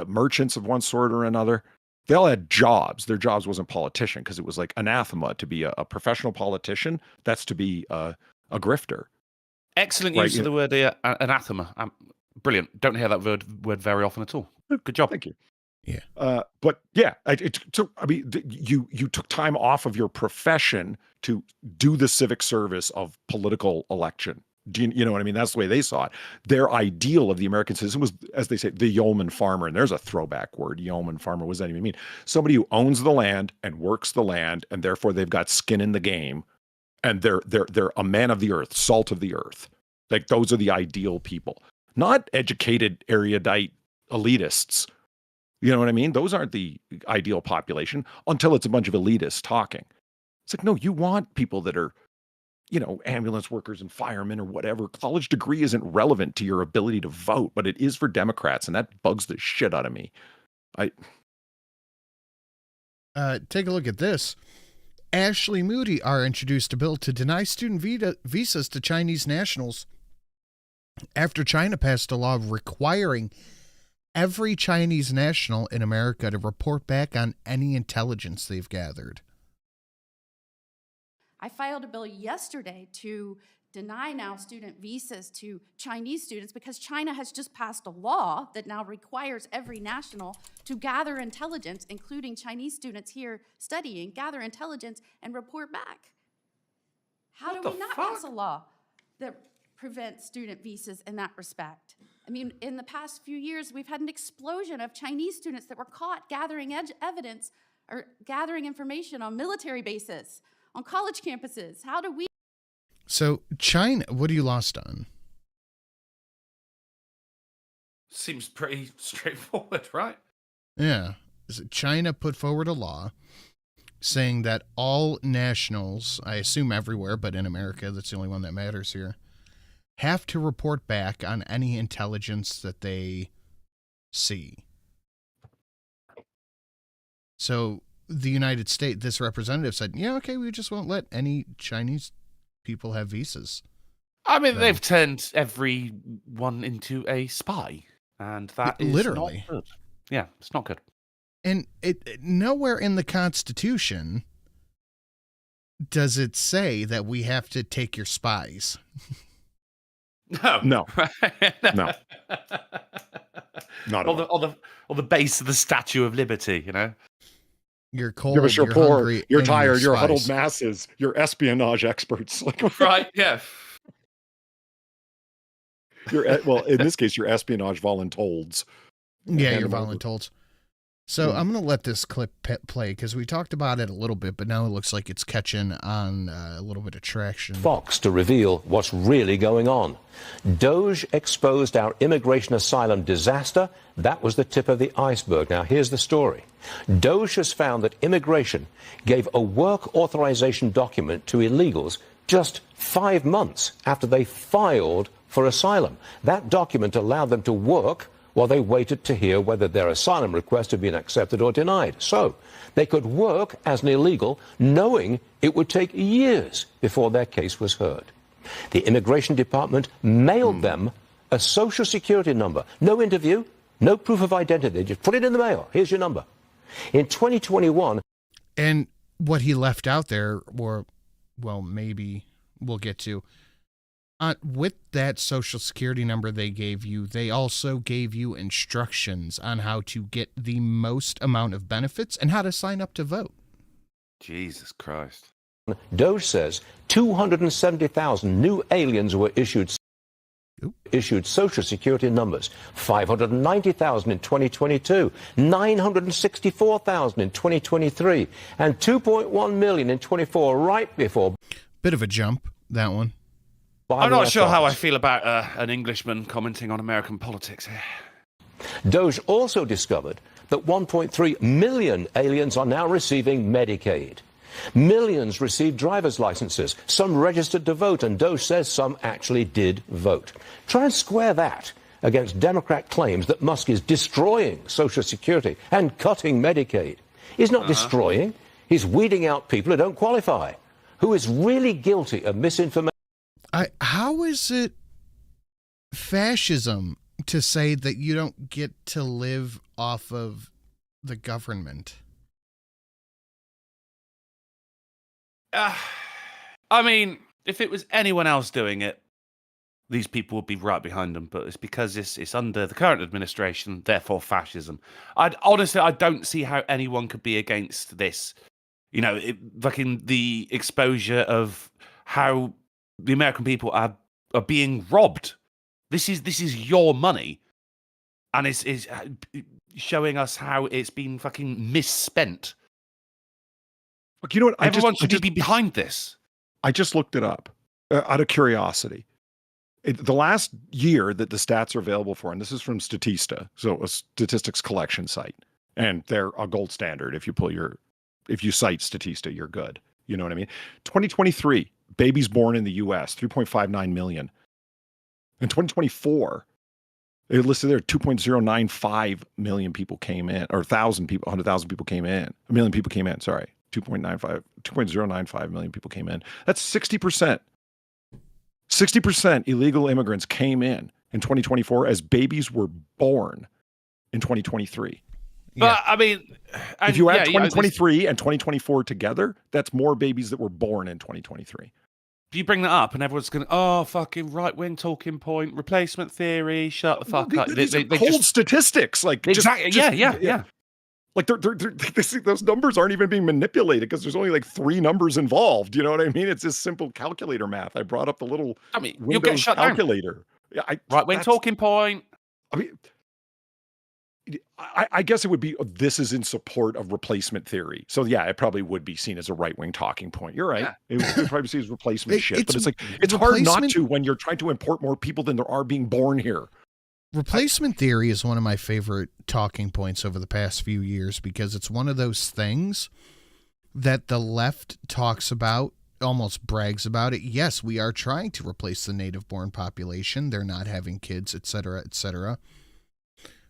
merchants of one sort or another. They all had jobs. Their jobs wasn't politician, because it was like anathema to be a professional politician. That's to be a grifter. Excellent use of the word anathema. Brilliant. Don't hear that word very often at all. Good job. Thank you. Yeah. But yeah, you took time off of your profession to do the civic service of political election. Do you know what I mean? That's the way they saw it. Their ideal of the American citizen was, as they say, the yeoman farmer. And there's a throwback word, yeoman farmer. What does that even mean? Somebody who owns the land and works the land, and therefore they've got skin in the game, and they're a man of the earth, salt of the earth. Like, those are the ideal people, not educated, erudite elitists. You know what I mean? Those aren't the ideal population until it's a bunch of elitists talking. It's like, no, you want people that are, ambulance workers and firemen or whatever. College degree isn't relevant to your ability to vote, but it is for Democrats, and that bugs the shit out of me. Take a look at this. Ashley Moody introduced a bill to deny student visas to Chinese nationals after China passed a law requiring every Chinese national in America to report back on any intelligence they've gathered. I filed a bill yesterday to deny now student visas to Chinese students because China has just passed a law that now requires every national to gather intelligence, including Chinese students here studying, gather intelligence and report back. How do we not pass a law that prevents student visas in that respect? I mean, in the past few years, we've had an explosion of Chinese students that were caught gathering evidence or gathering information on military bases, on college campuses. How do we? So China, what are you lost on? Seems pretty straightforward, right? Yeah. China put forward a law saying that all nationals, I assume everywhere, but in America, that's the only one that matters here, have to report back on any intelligence that they see. So the United States, this representative said, yeah, okay, we just won't let any Chinese people have visas. I mean, they've turned everyone into a spy, and that is literally not good. Yeah, it's not good. And nowhere in the Constitution does it say that we have to take your spies. No. No. Not at all. Or the base of the Statue of Liberty, you know? You're cold, you're you're poor, hungry, you're and tired, you're spies. huddled masses, you're espionage experts. Like, right, yeah. Well, in this case, you're espionage voluntolds. Yeah, you're voluntolds. So I'm going to let this clip play because we talked about it a little bit, but now it looks like it's catching on a little bit of traction. Fox to reveal what's really going on. Doge exposed our immigration asylum disaster. That was the tip of the iceberg. Now, here's the story. Doge has found that immigration gave a work authorization document to illegals just 5 months after they filed for asylum. That document allowed them to work while they waited to hear whether their asylum request had been accepted or denied. So they could work as an illegal, knowing it would take years before their case was heard. The Immigration Department mailed them a Social Security number. No interview, no proof of identity. Just put it in the mail. Here's your number. In 2021... And what he left out there, or, well, maybe we'll get to... with that Social Security number they gave you, they also gave you instructions on how to get the most amount of benefits and how to sign up to vote. Jesus Christ. Doge says 270,000 new aliens were issued Social Security numbers. 590,000 in 2022, 964,000 in 2023, and 2.1 million in 24, right before... Bit of a jump, that one. I'm not sure how I feel about an Englishman commenting on American politics here. Doge also discovered that 1.3 million aliens are now receiving Medicaid. Millions received driver's licenses, some registered to vote, and Doge says some actually did vote. Try and square that against Democrat claims that Musk is destroying Social Security and cutting Medicaid. He's not destroying, he's weeding out people who don't qualify, who is really guilty of misinformation. How is it fascism to say that you don't get to live off of the government? I mean, if it was anyone else doing it, these people would be right behind them. But it's because it's under the current administration, therefore fascism. Honestly, I don't see how anyone could be against this. You know, fucking the exposure of how the American people are being robbed. This is your money, and it's showing us how it's been fucking misspent. Look, you know what? Everyone should be behind this. I just looked it up out of curiosity. The last year that the stats are available for, and this is from Statista, so a statistics collection site, and they're a gold standard. If you cite Statista, you're good. You know what I mean? 2023, babies born in the U.S., 3.59 million. In 2024, they listed there 2.095 million people came in, or 1,000 people, 100,000 people came in. A million people came in, sorry. 2.095 million people came in. That's 60%. 60% illegal immigrants came in 2024 as babies were born in 2023. But I mean, if you add 2023 and 2024 together, that's more babies that were born in 2023. You bring that up, and everyone's going, "Oh, fucking right-wing talking point, replacement theory, shut the fuck up." These are cold statistics, like exactly, yeah. Like those numbers aren't even being manipulated because there's only like 3 numbers involved. You know what I mean? It's just simple calculator math. I brought up the little you'll get shut calculator. Down. Yeah, right-wing talking point. I mean, I guess it would be, this is in support of replacement theory. So yeah, it probably would be seen as a right-wing talking point. You're right. Yeah. It would probably be seen as replacement shit. But it's hard not to when you're trying to import more people than there are being born here. Replacement theory is one of my favorite talking points over the past few years because it's one of those things that the left talks about, almost brags about it. Yes, we are trying to replace the native-born population. They're not having kids, et cetera, et cetera.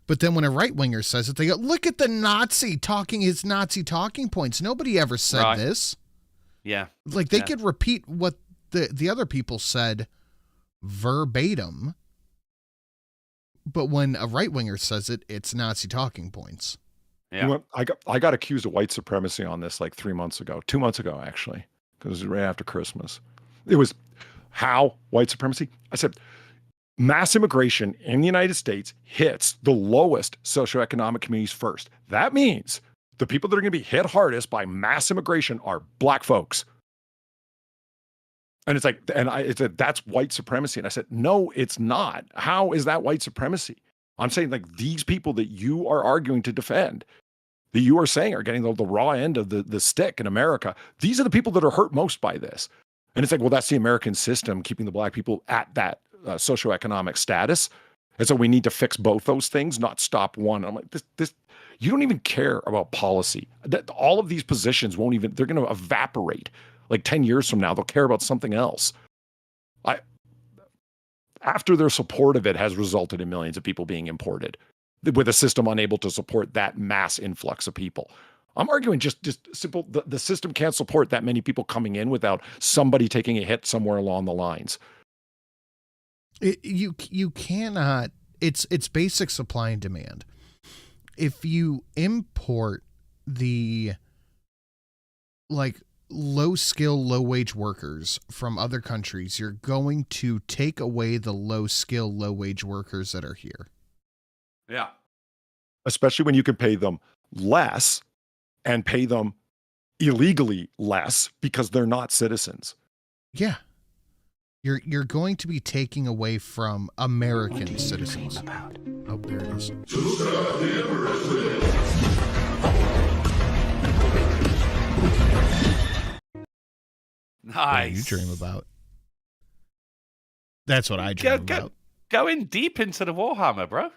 But then when a right-winger says it, they go, look at the Nazi talking his Nazi talking points. Nobody ever said this. Yeah. Like they could repeat what the other people said verbatim. But when a right-winger says it, it's Nazi talking points. Yeah. You know what? I got accused of white supremacy on this like 2 months ago, actually, because it was right after Christmas. It was how white supremacy? I said, mass immigration in the United States hits the lowest socioeconomic communities first. That means the people that are going to be hit hardest by mass immigration are black folks. And it's like, and I said, that's white supremacy. And I said, no, it's not. How is that white supremacy? I'm saying like these people that you are arguing to defend, that you are saying are getting the raw end of the stick in America. These are the people that are hurt most by this. And it's like, well, that's the American system keeping the black people at that socioeconomic status. And so we need to fix both those things, not stop one. I'm like, this, you don't even care about policy. All of these positions won't even, they're going to evaporate. Like 10 years from now, they'll care about something else. After their support of it has resulted in millions of people being imported with a system unable to support that mass influx of people. I'm arguing just simple, the system can't support that many people coming in without somebody taking a hit somewhere along the lines. You cannot, it's basic supply and demand. If you import the like low skill, low wage workers from other countries, you're going to take away the low skill, low wage workers that are here. Yeah. Especially when you can pay them less and pay them illegally less because they're not citizens. Yeah. You're going to be taking away from American citizens. Oh, there it is. Nice. What do you dream about? That's what I dream about. Going deep into the Warhammer, bro.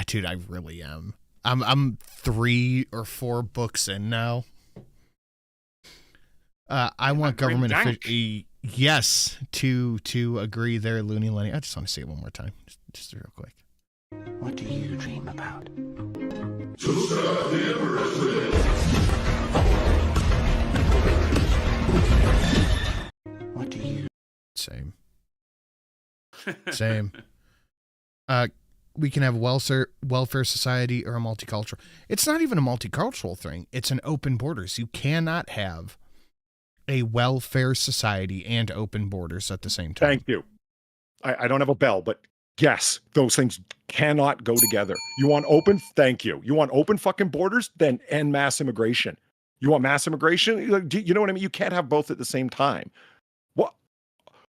Dude, I really am. I'm 3 or 4 books in now. I want government officials. Yes, to agree there, Looney Lenny. I just want to say it one more time, just real quick. What do you dream about? What do you? Same. We can have welfare society or a multicultural. It's not even a multicultural thing. It's an open borders. You cannot have a welfare society and open borders at the same time. Thank you. I don't have a bell, but yes, those things cannot go together. You want open? Thank you. You want open fucking borders? Then end mass immigration. You want mass immigration? You know what I mean? You can't have both at the same time. What?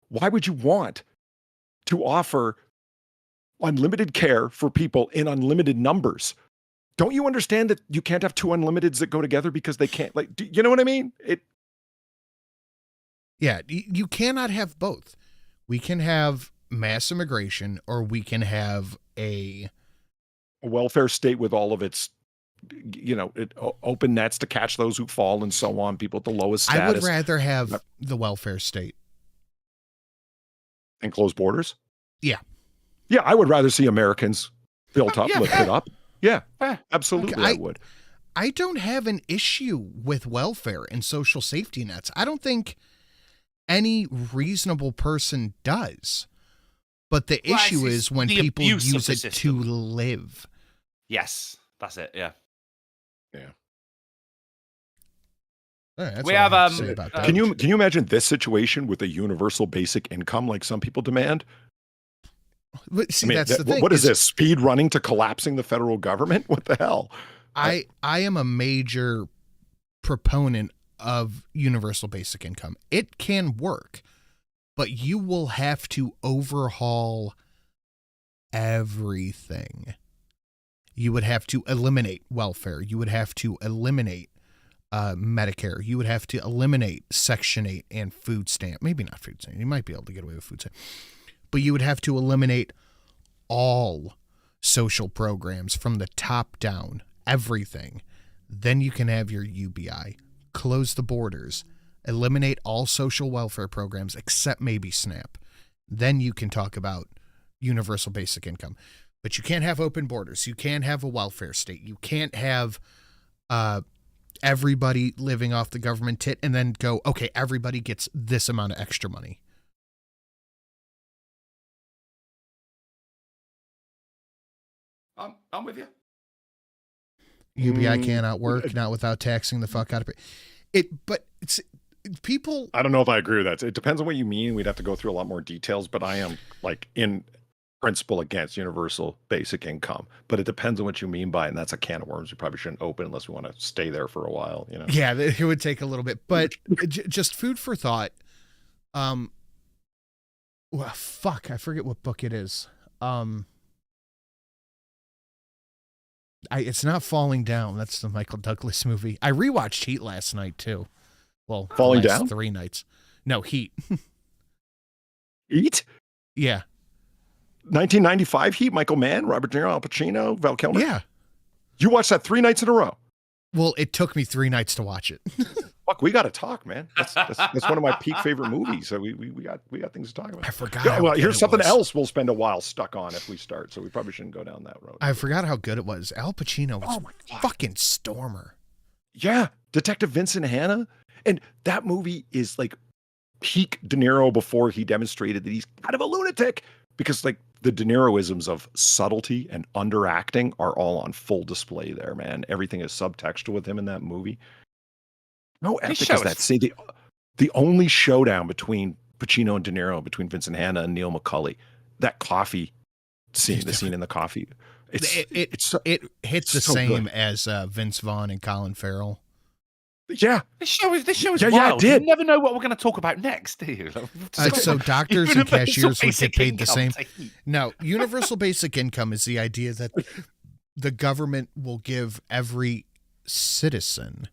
Why would you want to offer unlimited care for people in unlimited numbers? Don't you understand that you can't have 2 unlimiteds that go together because they can't, like, you know what I mean? Yeah, you cannot have both. We can have mass immigration or we can have a welfare state with all of its, open nets to catch those who fall and so on, people at the lowest status. I would rather have the welfare state. And closed borders? Yeah. Yeah, I would rather see Americans built up, lifted up. Yeah, absolutely, Okay, I would. I don't have an issue with welfare and social safety nets. I don't think any reasonable person does. But the issue is when people use it to live. Yes, that's it. Yeah. Yeah. We have can you imagine this situation with a universal basic income like some people demand? But see, that's the thing. What is this? Speed running to collapsing the federal government? What the hell? I am a major proponent of universal basic income. It can work, but you will have to overhaul everything. You would have to eliminate welfare. You would have to eliminate Medicare. You would have to eliminate Section 8 and food stamp. Maybe not food stamp. You might be able to get away with food stamp. But you would have to eliminate all social programs from the top down, everything. Then you can have your UBI. Close the borders. Eliminate all social welfare programs except maybe SNAP. Then you can talk about universal basic income. But you can't have open borders. You can't have a welfare state. You can't have everybody living off the government tit and then go, okay, everybody gets this amount of extra money. I'm with you. UBI cannot work, not without taxing the fuck out of it. But it's people. I don't know if I agree with that. It depends on what you mean. We'd have to go through a lot more details, but I am like in principle against universal basic income, but it depends on what you mean by it, and that's a can of worms we probably shouldn't open unless we want to stay there for a while, you know. Yeah, it would take a little bit, but just food for thought. Well, fuck, I forget what book it is. It's not Falling Down. That's the Michael Douglas movie. I rewatched Heat last night too. Well, Falling Down? 3 nights. No, Heat. Heat? Yeah. 1995 Heat, Michael Mann, Robert De Niro, Al Pacino, Val Kilmer. Yeah. You watched that 3 nights in a row. Well, it took me 3 nights to watch it. Fuck, we got to talk, man. That's one of my peak favorite movies. So we got things to talk about. I forgot. Yeah, well, here's something else we'll spend a while stuck on if we start. So we probably shouldn't go down that road. I forgot how good it was. Al Pacino was fucking Stormer. Yeah, Detective Vincent Hanna, and that movie is like peak De Niro before he demonstrated that he's kind of a lunatic, because like the De Niroisms of subtlety and underacting are all on full display there, man. Everything is subtextual with him in that movie. No epic as that. Say the only showdown between Pacino and De Niro, between Vincent Hanna and Neil McCauley, that coffee scene, the scene in the coffee, it hits the so same good. as Vince Vaughn and Colin Farrell. Yeah, this show is wild. Yeah, it did. You never know what we're going to talk about next, do you? So doctors and cashiers would get paid the same. Income. No, universal basic income is the idea that the government will give every citizen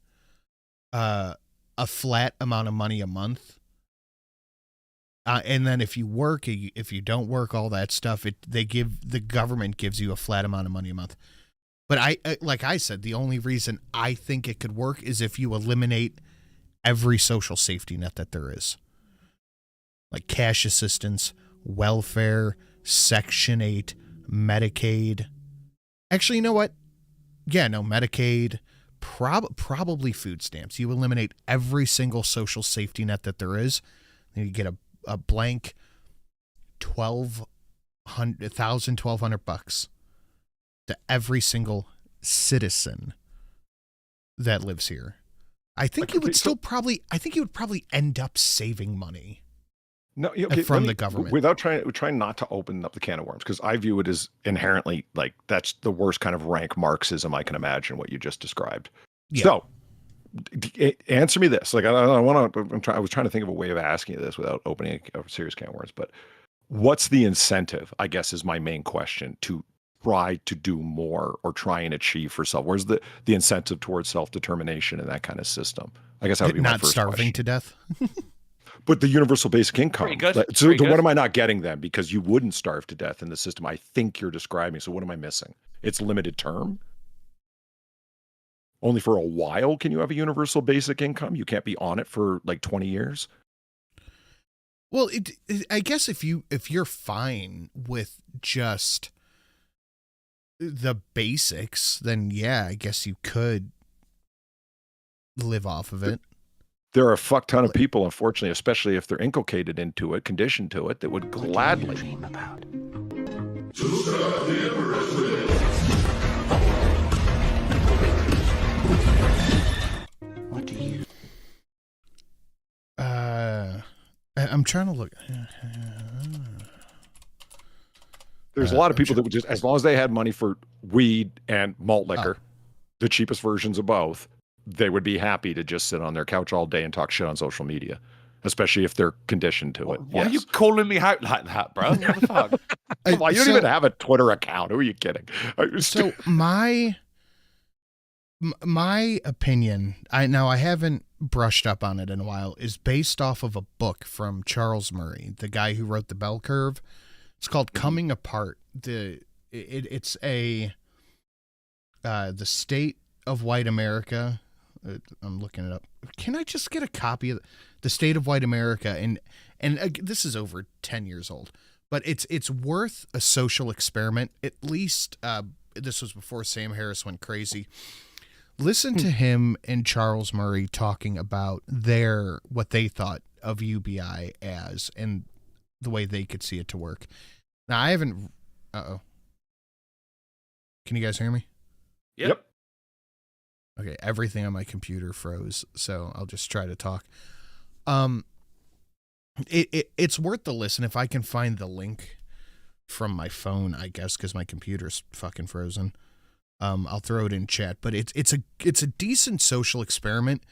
a flat amount of money a month. And then if you work, if you don't work, all that stuff, the government gives you a flat amount of money a month. But like I said, the only reason I think it could work is if you eliminate every social safety net that there is. Like cash assistance, welfare, Section 8, Medicaid. Actually, you know what? Yeah, no, Medicaid, probably food stamps. You eliminate every single social safety net that there is, and you get a blank $1,200 to every single citizen that lives here. I think you would probably end up saving money. No, okay, from the government, without trying not to open up the can of worms, because I view it as inherently like that's the worst kind of rank Marxism I can imagine. What you just described. Yeah. So, answer me this. Like, I was trying to think of a way of asking you this without opening a serious can of worms. But what's the incentive? I guess is my main question to try to do more or try and achieve for self. Where's the incentive towards self-determination in that kind of system? I guess that would be my first starving question. to death. But the universal basic income. Pretty good. So what am I not getting then? Because you wouldn't starve to death in the system I think you're describing. So what am I missing? It's limited term. Only for a while can you have a universal basic income? You can't be on it for like 20 years. Well, I guess if you're fine with just the basics, then yeah, I guess you could live off of it. There are a fuck ton of people, unfortunately, especially if they're inculcated into it, conditioned to it, that would gladly dream about. What do you? I'm trying to look. There's a lot of people that would just, as long as they had money for weed and malt liquor, the cheapest versions of both, they would be happy to just sit on their couch all day and talk shit on social media, especially if they're conditioned to it. Why are you calling me out like that, bro? What the fuck? Well, you don't even have a Twitter account. Who are you kidding? So my opinion, I haven't brushed up on it in a while, is based off of a book from Charles Murray, the guy who wrote The Bell Curve. It's called Coming Apart. It's the state of white America. I'm looking it up. Can I just get a copy of the State of White America? And this is over 10 years old, but it's worth a social experiment. At least this was before Sam Harris went crazy. Listen to him and Charles Murray talking about what they thought of UBI as and the way they could see it to work. Now I haven't. Can you guys hear me? Yep. Okay, everything on my computer froze, so I'll just try to talk. It's worth the listen if I can find the link from my phone, I guess, because my computer's fucking frozen. I'll throw it in chat, but it's a decent social experiment,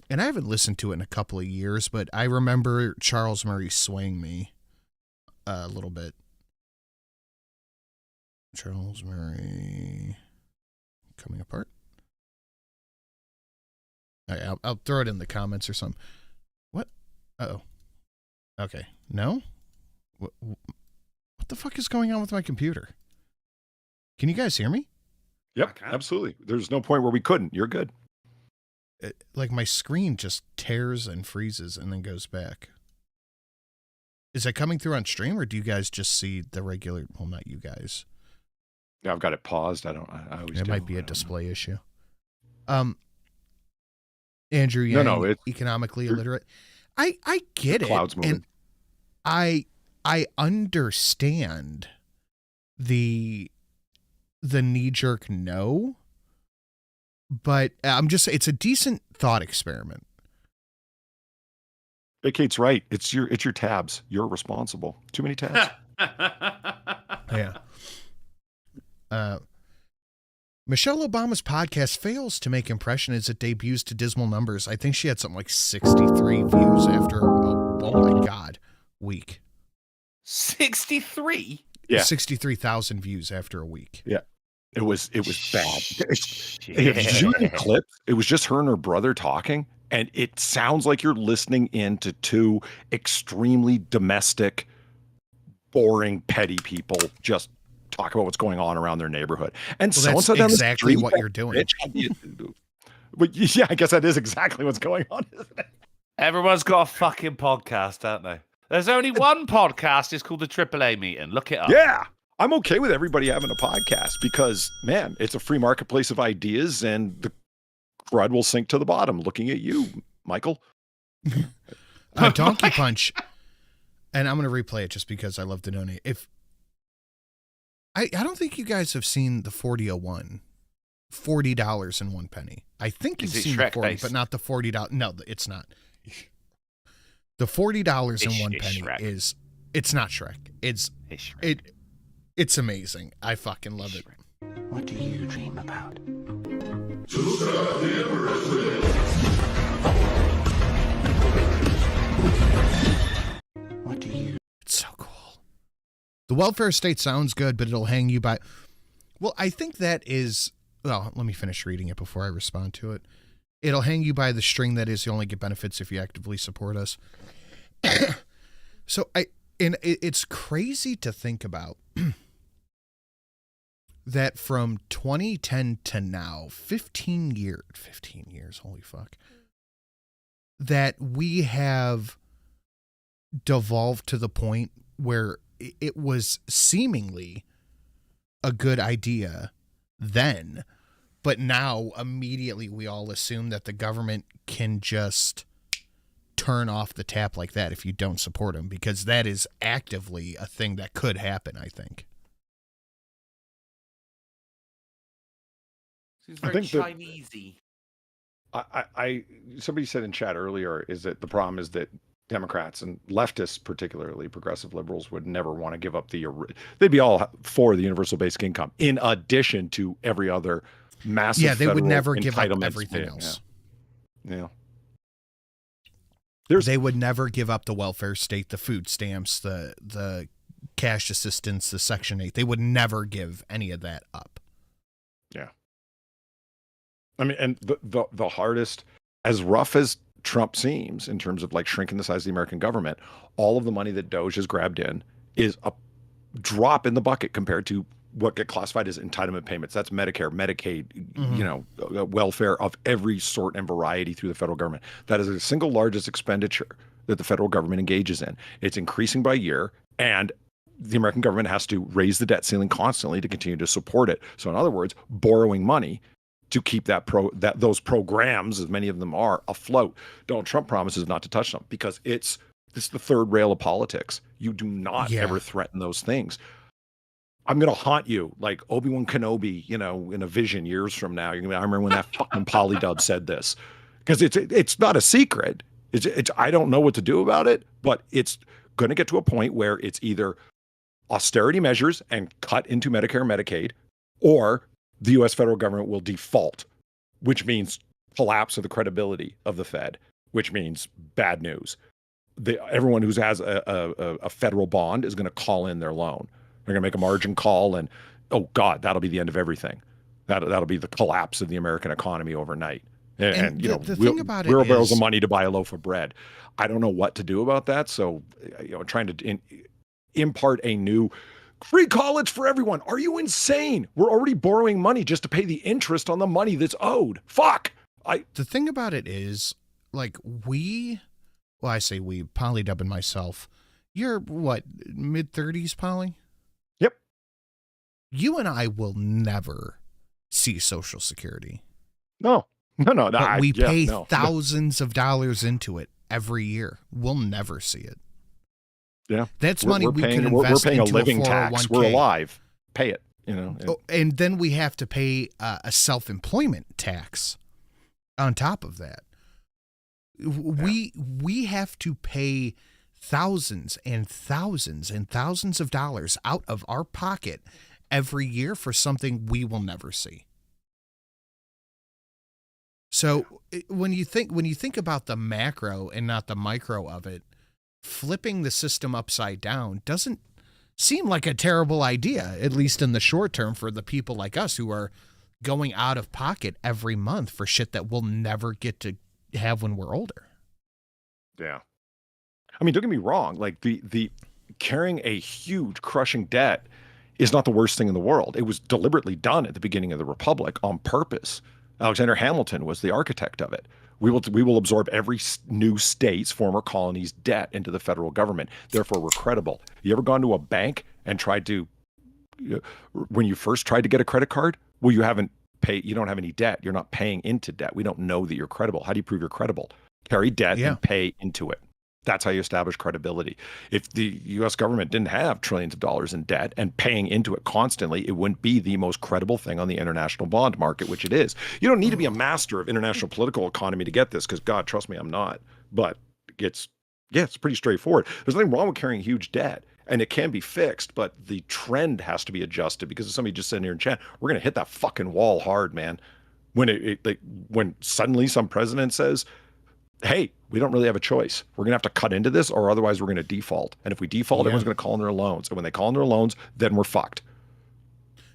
and I haven't listened to it in a couple of years, but I remember Charles Murray swaying me a little bit. Charles Murray coming apart. All right, I'll throw it in the comments or something. What? Uh-oh. Okay. No? What the fuck is going on with my computer? Can you guys hear me? Yep, absolutely. There's no point where we couldn't. You're good. Like my screen just tears and freezes and then goes back. Is it coming through on stream, or do you guys just see the regular? Well, not you guys. Yeah, I've got it paused. I always. It might be a display issue. Andrew, it's economically illiterate. I get it. Clouds moving. And I understand the knee-jerk no, but it's a decent thought experiment. Hey, Kate's right. It's your tabs. You're responsible. Too many tabs. Yeah. Michelle Obama's podcast fails to make impression as it debuts to dismal numbers. I think she had something like 63 views after, oh my God, week. 63? Yeah. 63,000 views after a week. Yeah. It was bad. Did you hear the clips? It was just her and her brother talking, and it sounds like you're listening in to two extremely domestic, boring, petty people just talk about what's going on around their neighborhood. And well, that's exactly what you're doing. But yeah, I guess that is exactly what's going on, isn't it? Everyone's got a fucking podcast, don't they? There's only one podcast. It's called the AAA Meeting. Look it up. Yeah. I'm okay with everybody having a podcast because, man, it's a free marketplace of ideas and the crud will sink to the bottom. Looking at you, Michael. Donkey Punch. And I'm going to replay it just because I love to donate. I don't think you guys have seen the 4001. $40.01. I think you've seen the 40, but not the $40. No, it's not. The $40.01 is, it's not Shrek. It's amazing. I fucking love it. What do you dream about? What do you? It's so cool. The welfare state sounds good, but it'll hang you by. Well, I think that is. Well, let me finish reading it before I respond to it. It'll hang you by the string that is you only get benefits if you actively support us. So it's crazy to think about that from 2010 to now, 15 years, holy fuck, that we have devolved to the point where it was seemingly a good idea then, but now immediately we all assume that the government can just turn off the tap like that if you don't support them, because that is actively a thing that could happen, I think. Seems very Chinesey. Somebody said in chat earlier is that the problem is that Democrats and leftists, particularly progressive liberals, would never want to give up they'd be all for the universal basic income in addition to every other massive. Yeah, they would never give up everything else. Yeah. They would never give up the welfare state, the food stamps, the cash assistance, the Section 8. They would never give any of that up. Yeah. I mean, and the hardest, as rough as Trump seems in terms of like shrinking the size of the American government, all of the money that Doge has grabbed in is a drop in the bucket compared to what get classified as entitlement payments. That's Medicare, Medicaid, welfare of every sort and variety through the federal government. That is the single largest expenditure that the federal government engages in. It's increasing by year, and the American government has to raise the debt ceiling constantly to continue to support it. So in other words, borrowing money to keep those programs, as many of them are, afloat. Donald Trump promises not to touch them because it's the third rail of politics. You do not ever threaten those things. I'm gonna haunt you like Obi-Wan Kenobi, in a vision years from now. I remember when that fucking polydub said this, because it's not a secret. It's I don't know what to do about it, but it's going to get to a point where it's either austerity measures and cut into Medicare and Medicaid, or the U.S. federal government will default, which means collapse of the credibility of the Fed, which means bad news. Everyone who has a federal bond is going to call in their loan. They're going to make a margin call, and oh God, that'll be the end of everything. That'll be the collapse of the American economy overnight. And the thing about it wheelbarrows is, of money to buy a loaf of bread. I don't know what to do about that. So, trying to impart a new free college for everyone. Are you insane? We're already borrowing money just to pay the interest on the money that's owed. Fuck. The thing about it is, like, I say we, Polydub and myself, you're what, mid-30s, Polly? Yep. You and I will never see Social Security. No. But we pay thousands of dollars into it every year. We'll never see it. Yeah. That's money we could invest we're paying into a living a 401k. tax. We're alive. Pay it, And then we have to pay a self-employment tax on top of that. We have to pay thousands and thousands and thousands of dollars out of our pocket every year for something we will never see. So when you think about the macro and not the micro of it, flipping the system upside down doesn't seem like a terrible idea, at least in the short term, for the people like us who are going out of pocket every month for shit that we'll never get to have when we're older. Yeah. I mean, don't get me wrong. Like the carrying a huge crushing debt is not the worst thing in the world. It was deliberately done at the beginning of the Republic on purpose. Alexander Hamilton was the architect of it. We will absorb every new state's former colony's debt into the federal government. Therefore, we're credible. You ever gone to a bank and tried to, when you first tried to get a credit card? Well, you don't have any debt. You're not paying into debt. We don't know that you're credible. How do you prove you're credible? Carry debt and pay into it. That's how you establish credibility. If the U.S. government didn't have trillions of dollars in debt and paying into it constantly, it wouldn't be the most credible thing on the international bond market, which it is. You don't need to be a master of international political economy to get this, because God, trust me, I'm not. But it's pretty straightforward. There's nothing wrong with carrying huge debt, and it can be fixed, but the trend has to be adjusted, because if somebody just sitting here in chat, we're going to hit that fucking wall hard, man. When suddenly some president says, hey, we don't really have a choice. We're going to have to cut into this, or otherwise we're going to default. And if we default, everyone's going to call in their loans. And when they call in their loans, then we're fucked.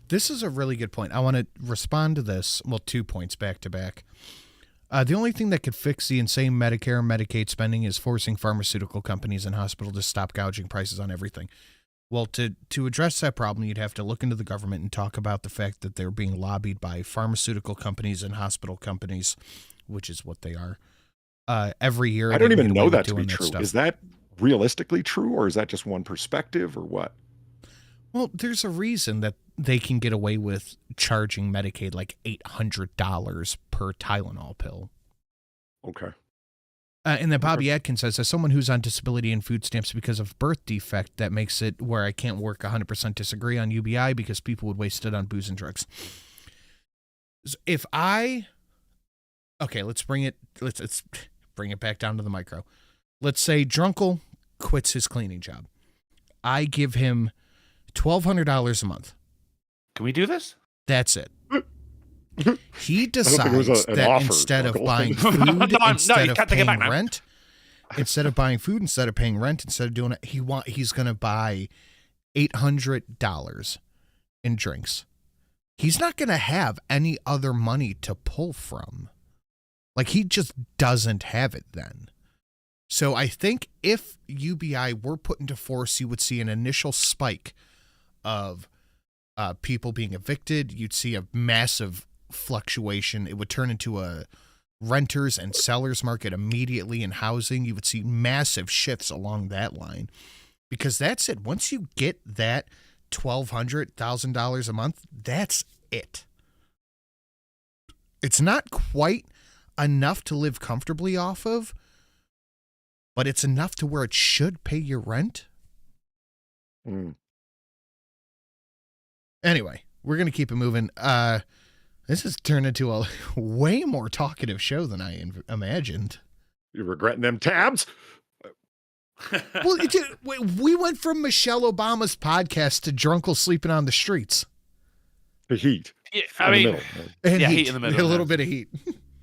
This is a really good point. I want to respond to this. Well, 2 points back to back. The only thing that could fix the insane Medicare and Medicaid spending is forcing pharmaceutical companies and hospitals to stop gouging prices on everything. Well, to address that problem, you'd have to look into the government and talk about the fact that they're being lobbied by pharmaceutical companies and hospital companies, which is what they are. Every year. I don't even know that to be true. Is that realistically true, or is that just one perspective, or what? Well, there's a reason that they can get away with charging Medicaid like $800 per Tylenol pill. Okay. And then Bobby Adkins says, as someone who's on disability and food stamps because of birth defect, that makes it where I can't work 100% disagree on UBI because people would waste it on booze and drugs. Let's bring it back down to the micro. Let's say Drunkle quits his cleaning job. I give him $1,200 a month. Can we do this? That's it. He decides that instead of buying food, instead of paying rent, instead of paying rent, instead of doing it, he's going to buy $800 in drinks. He's not going to have any other money to pull from. Like, he just doesn't have it then. So I think if UBI were put into force, you would see an initial spike of people being evicted. You'd see a massive fluctuation. It would turn into a renters and sellers market immediately in housing. You would see massive shifts along that line, because that's it. Once you get that $1,200 a month, that's it. It's not quite enough to live comfortably off of, but it's enough to where it should pay your rent. Anyway, we're going to keep it moving. This has turned into a way more talkative show than I imagined. You're regretting them tabs? Well, we went from Michelle Obama's podcast to Drunkle sleeping on the streets. The heat. Yeah, I mean, heat in the middle. A little bit of heat.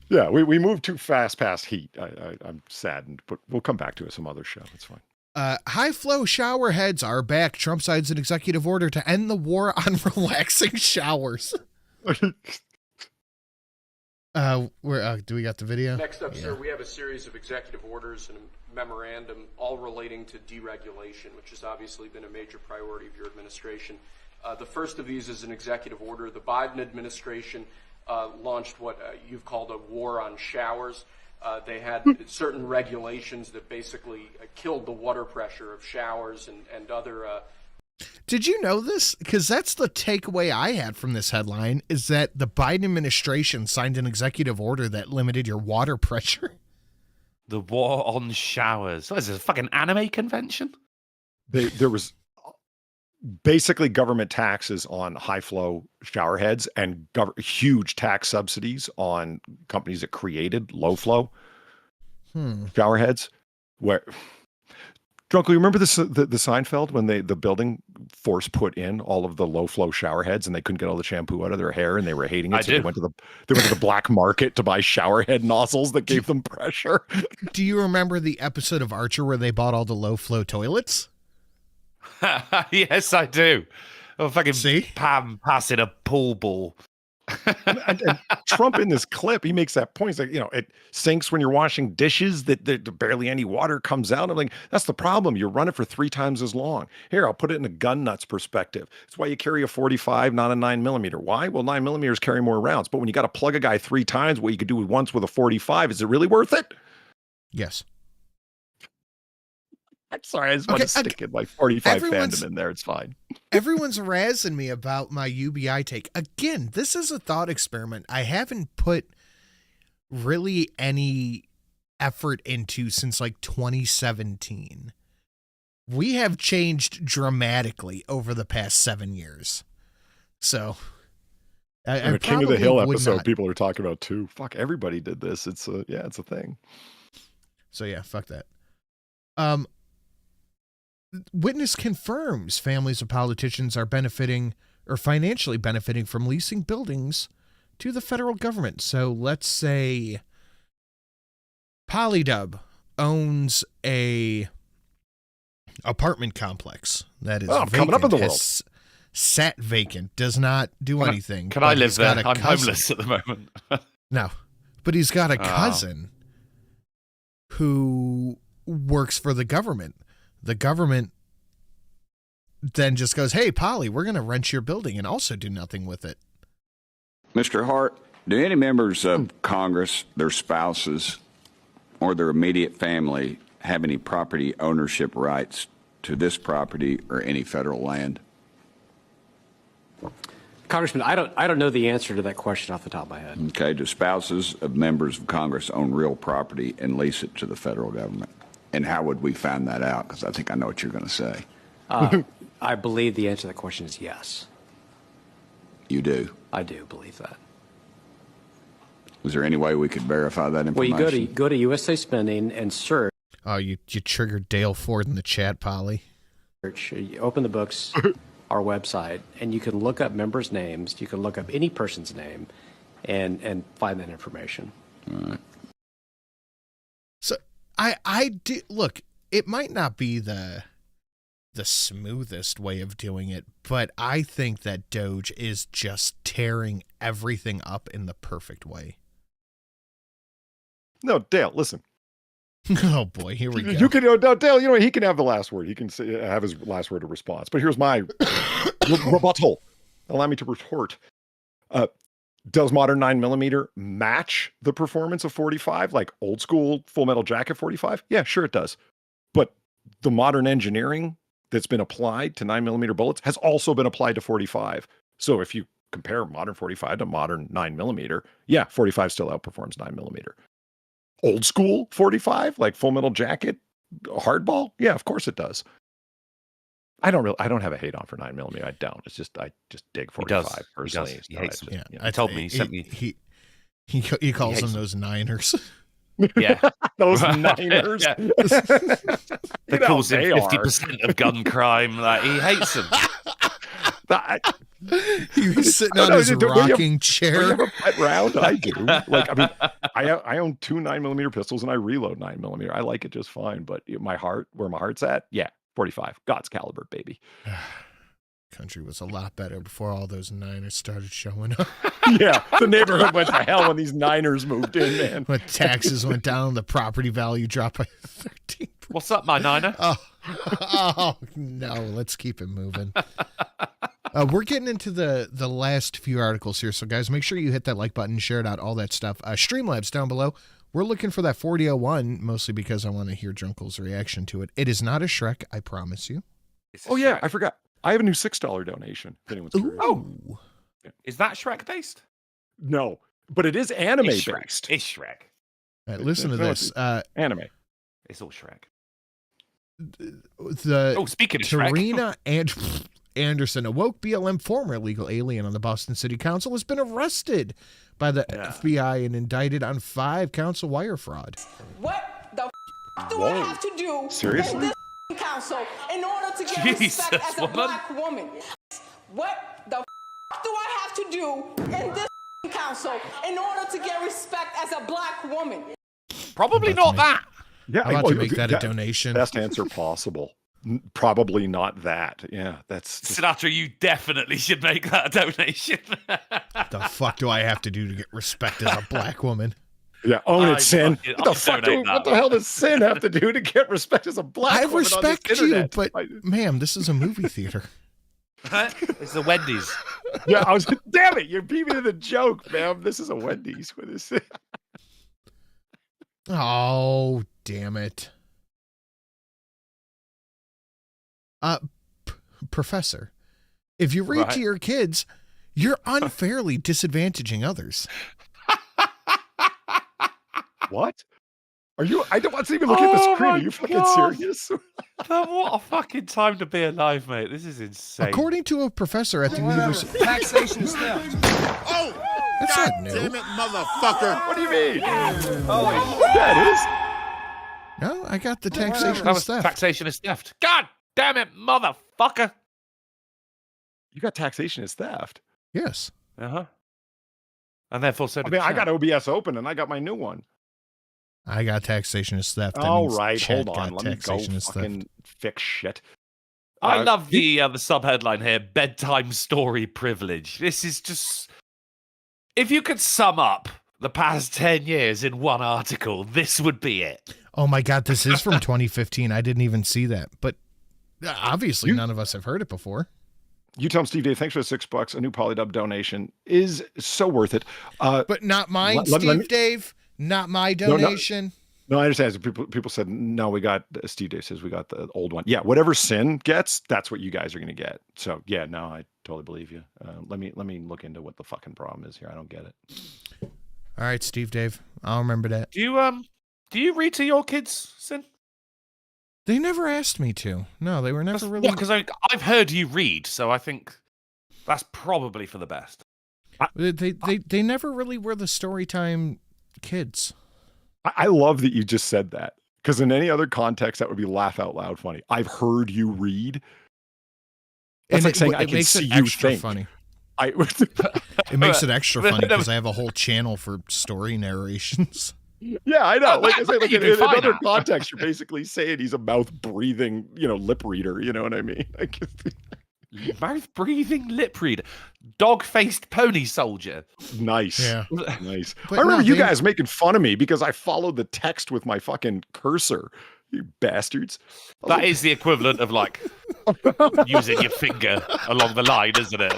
Yeah, we moved too fast past heat. I'm saddened, but we'll come back to it some other show. It's fine. High flow shower heads are back. Trump signs an executive order to end the war on relaxing showers. Do we got the video? Next up, sir, we have a series of executive orders and a memorandum all relating to deregulation, which has obviously been a major priority of your administration. The first of these is an executive order. The Biden administration launched what you've called a war on showers. They had certain regulations that basically killed the water pressure of showers and other... Did you know this? Because that's the takeaway I had from this headline, is that the Biden administration signed an executive order that limited your water pressure. The war on showers. What is this, a fucking anime convention? There was basically government taxes on high flow shower heads and huge tax subsidies on companies that created low flow shower heads. Where... Drunkle, you remember the Seinfeld when the building force put in all of the low flow shower heads and they couldn't get all the shampoo out of their hair and they were hating it. They went to the black market to buy shower head nozzles that gave them pressure. Do you remember the episode of Archer where they bought all the low flow toilets? Yes, I do. Oh, fucking see Pam passing a pool ball. and Trump in this clip, he makes that point. He's like, it sinks when you're washing dishes, that barely any water comes out. I'm like, that's the problem. You run it for 3 times as long. Here, I'll put it in a gun nuts perspective. That's why you carry a 45, not a 9mm. Why? Well, 9mm carry more rounds. But when you got to plug a guy 3 times, what you could do once with a 45, is it really worth it? Yes. I'm sorry, I just want to stick in my 45 fandom in there. It's fine. Everyone's razzing me about my UBI take. Again, this is a thought experiment I haven't put really any effort into since like 2017. We have changed dramatically over the past 7 years. So, the King of the Hill episode, people are talking about too. Fuck, everybody did this. It's a thing. So yeah, fuck that. Witness confirms families of politicians are benefiting or financially benefiting from leasing buildings to the federal government. So let's say Polydub owns a apartment complex that is vacant, coming up in the world. Sat vacant, does not do anything. Can I live there? I'm homeless at the moment. No, but he's got a cousin who works for the government. The government then just goes, hey, Polly, we're going to rent your building and also do nothing with it. Mr. Hart, do any members of Congress, their spouses, or their immediate family have any property ownership rights to this property or any federal land? Congressman, I don't know the answer to that question off the top of my head. Okay, do spouses of members of Congress own real property and lease it to the federal government? And how would we find that out? Because I think I know what you're going to say. I believe the answer to that question is yes. You do? I do believe that. Was there any way we could verify that information? Well, you go to USA Spending and search. Oh, you triggered Dale Ford in the chat, Polly. You open the books, our website, and you can look up members' names. You can look up any person's name and find that information. All right. So I do look, it might not be the smoothest way of doing it, but I think that Doge is just tearing everything up in the perfect way. No, Dale, listen. Oh boy, here we go. You can, Dale, he can have the last word. He can have his last word of response. But here's my rebuttal. Allow me to retort. Does modern 9mm match the performance of 45, like old school Full Metal Jacket 45? Yeah, sure it does. But the modern engineering that's been applied to 9mm bullets has also been applied to 45. So if you compare modern 45 to modern 9mm, yeah, 45 still outperforms 9mm. Old school 45, like Full Metal Jacket hardball? Yeah, of course it does. I don't have a hate on for 9mm. I don't. It's just I just dig 45 personally. He hates them. Yeah, He told me. He sent me. He calls them those Niners. Yeah, those Niners. Yeah. They calls him 50% of gun crime. Like he hates them. He was sitting on his rocking chair. Do you have a pet round? I do. Like, I mean, I own 2 9mm pistols and I reload 9mm. I like it just fine. But where my heart's at, yeah, 45. God's caliber, baby. Country was a lot better before all those Niners started showing up. Yeah, the neighborhood went to hell when these Niners moved in, man. When taxes went down, the property value dropped by 13%. What's up, my Niner? Oh no, let's keep it moving. We're getting into the last few articles here, so guys, make sure you hit that like button, share it out, all that stuff. Streamlabs down below. We're looking for that 4001, mostly because I want to hear Drunkle's reaction to it. It is not a Shrek, I promise you. Oh yeah, I forgot. I have a new $6 donation. If anyone's curious. Oh, is that Shrek based? No, but it is anime based. It's Shrek. All right, listen to this. Anime. It's all Shrek. Speaking of Tarina Anderson, a woke BLM former illegal alien on the Boston City Council, has been arrested by the FBI and indicted on 5 counts of wire fraud. What the do I have to do Seriously? in this council in order to get respect as a black woman? What the do I have to do in this council in order to get respect as a black woman? Probably not that. Yeah, I'm about to make that a donation. Best answer possible. Probably not that. Yeah, that's Sinatra. You definitely should make that a donation. The fuck do I have to do to get respect as a black woman? Yeah, own it, Sin. What the hell does Sin have to do to get respect as a black woman? I respect you, but ma'am, this is a movie theater. It's a Wendy's. Yeah, damn it, you're beating me to the joke, ma'am. This is a Wendy's. What is it? Oh, damn it. Professor, if you read to your kids, you're unfairly disadvantaging others. What? Are you? I wasn't even looking at the screen. Are you fucking serious? What a fucking time to be alive, mate. This is insane. According to a professor at the university. Taxation is theft. Oh! That's not new. Damn it, motherfucker. What do you mean? Oh, yeah, it is. No, I got the taxation is theft. Taxation is theft. God damn it, motherfucker. You got taxation is theft. Yes. Uh-huh. And therefore, so did I got OBS open and I got my new one. I got taxation is theft. All right, hold on. Let me go fucking fix shit. I love the subheadline here, Bedtime Story Privilege. This is just... If you could sum up the past 10 years in one article, this would be it. Oh my God, this is from 2015. I didn't even see that. But obviously none of us have heard it before. You tell him, Steve Dave, thanks for the $6. A new Polydub donation is so worth it. But not mine, Steve Dave. Not my donation. No, I understand. People said, no, we got, Steve Dave says we got the old one. Yeah, whatever Sin gets, that's what you guys are going to get. So, yeah, no, I totally believe you. Let me look into what the fucking problem is here. I don't get it. All right, Steve Dave. I'll remember that. Do you read to your kids, Sin? They never asked me to. No, they were never really... Yeah, because I've heard you read, so I think that's probably for the best. They never really were the story time kids. I love that you just said that, because in any other context that would be laugh out loud funny. I've heard you read. That's like saying I can see you think. Funny. It makes it extra funny because I have a whole channel for story narrations. Yeah, I know. Like I say, like in another context, you're basically saying he's a mouth breathing, lip reader. You know what I mean? Like, mouth breathing lip reader, dog faced pony soldier. Nice, yeah, nice. I remember you guys making fun of me because I followed the text with my fucking cursor. You bastards. That is the equivalent of like using your finger along the line, isn't it?